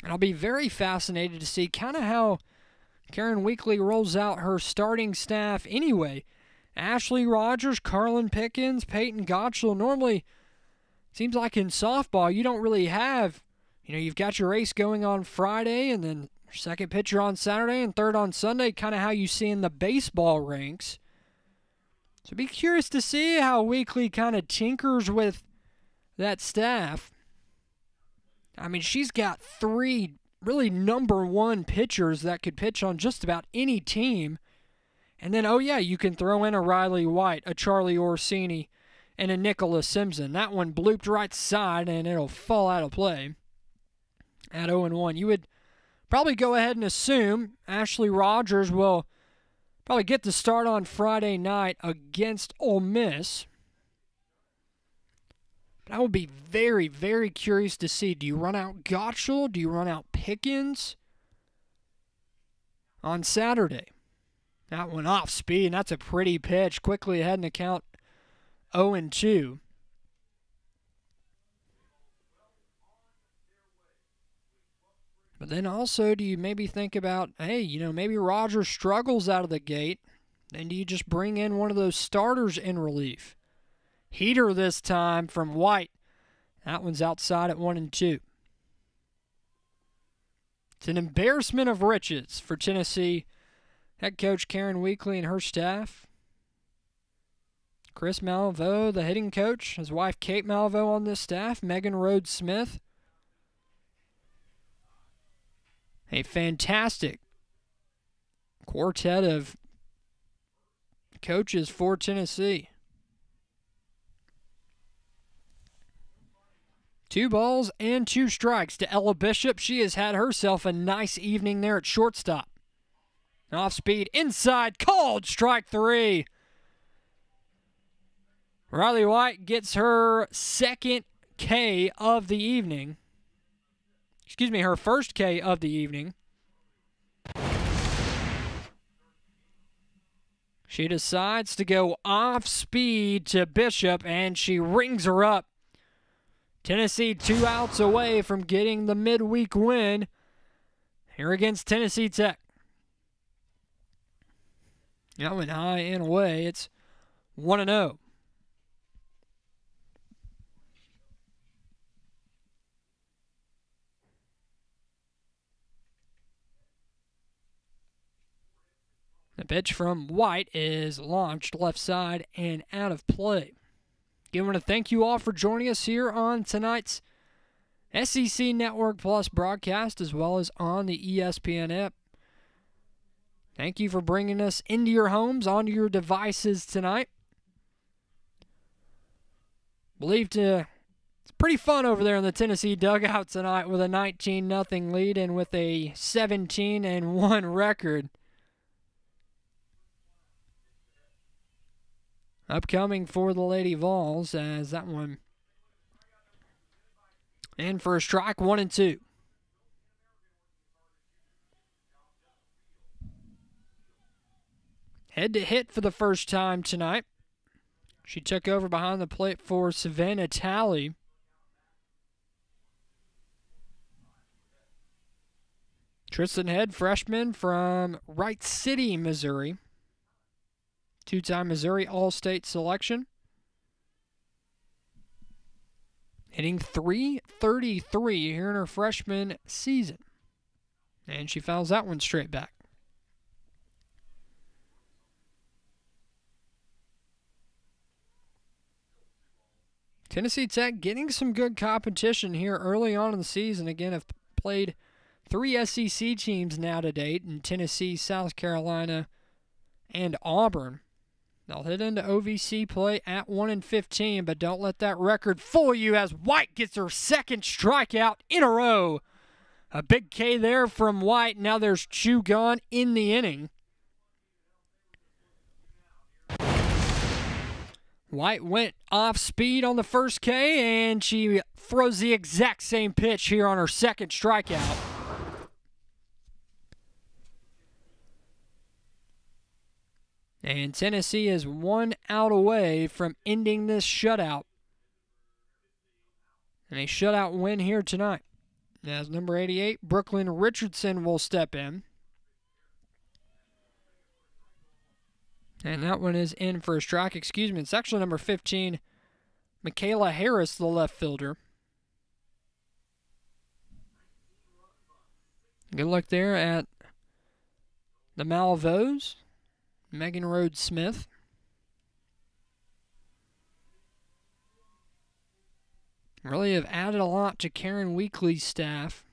And I'll be very fascinated to see kind of how Karen Weekly rolls out her starting staff anyway. Ashley Rogers, Carlin Pickens, Peyton Gottschall. Normally, seems like in softball, you don't really have, you've got your ace going on Friday, and then your second pitcher on Saturday and third on Sunday, kind of how you see in the baseball ranks. So be curious to see how Weekly kind of tinkers with that staff. I mean, she's got 3 really number 1 pitchers that could pitch on just about any team. And then, you can throw in a Riley White, a Charlie Orsini, and a Nicholas Simpson. That one blooped right side, and it'll fall out of play at 0-1. You would probably go ahead and assume Ashley Rogers will probably get the start on Friday night against Ole Miss. But I will be very, very curious to see, do you run out Gottschall? Do you run out Pickens on Saturday? That one off speed, and that's a pretty pitch. Quickly ahead in the count, 0-2. But then also, do you maybe think about, maybe Rogers struggles out of the gate, then do you just bring in one of those starters in relief? Heater this time from White. That one's outside at 1-2. It's an embarrassment of riches for Tennessee head coach Karen Weekly and her staff. Chris Malveaux, the hitting coach, his wife Kate Malveaux on this staff, Megan Rhodes Smith. A fantastic quartet of coaches for Tennessee. 2 balls and 2 strikes to Ella Bishop. She has had herself a nice evening there at shortstop. Off speed, inside, called strike 3. Riley White gets her second K of the evening. Excuse me, her first K of the evening. She decides to go off speed to Bishop, and she rings her up. Tennessee 2 outs away from getting the midweek win here against Tennessee Tech. That went high and away. It's 1-0. The pitch from White is launched left side and out of play. Again, I want to thank you all for joining us here on tonight's SEC Network Plus broadcast, as well as on the ESPN app. Thank you for bringing us into your homes, onto your devices tonight. It's pretty fun over there in the Tennessee dugout tonight with a 19-0 lead and with a 17-1 record. Upcoming for the Lady Vols, as that one in for a strike, 1-2. Head to hit for the first time tonight. She took over behind the plate for Savannah Talley. Tristan Head, freshman from Wright City, Missouri. 2-time Missouri All-State selection. Hitting .333 here in her freshman season. And she fouls that one straight back. Tennessee Tech getting some good competition here early on in the season. Again, have played 3 SEC teams now to date in Tennessee, South Carolina, and Auburn. They'll head into OVC play at 1-15, but don't let that record fool you as White gets her second strikeout in a row. A big K there from White. Now there's 2 gone in the inning. White went off speed on the first K, and she throws the exact same pitch here on her second strikeout. And Tennessee is 1 out away from ending this shutout. And a shutout win here tonight. As number 88, Brooklyn Richardson, will step in. And that one is in for a strike. Excuse me, it's actually number 15, Michaela Harris, the left fielder. Good look there at the Malveaux. Megan Rhodes Smith. Really have added a lot to Karen Weekly's staff.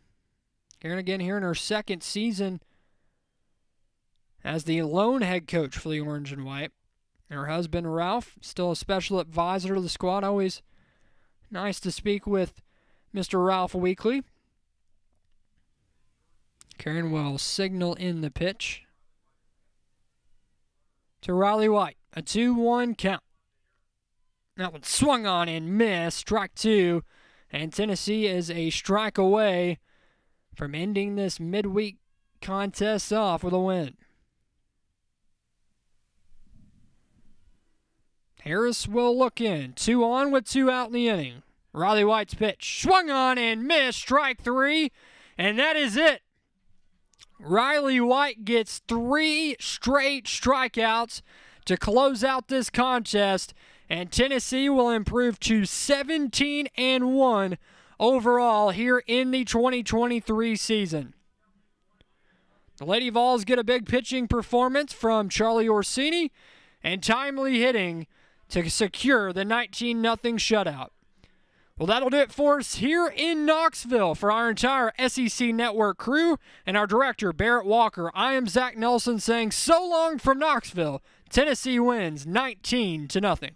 Karen again here in her second season as the lone head coach for the Orange and White. Her husband Ralph, still a special advisor to the squad. Always nice to speak with Mr. Ralph Weekly. Karen will signal in the pitch to Riley White. A 2-1 count. That one swung on and missed. Strike 2. And Tennessee is a strike away from ending this midweek contest off with a win. Harris will look in. 2 on with 2 out in the inning. Riley White's pitch swung on and missed. Strike 3. And that is it. Riley White gets 3 straight strikeouts to close out this contest and Tennessee will improve to 17-1 overall here in the 2023 season. The Lady Vols get a big pitching performance from Charlie Orsini and timely hitting to secure the 19-0 shutout. Well, that'll do it for us here in Knoxville. For our entire SEC Network crew and our director, Barrett Walker, I am Zach Nelson saying so long from Knoxville. Tennessee wins 19-0.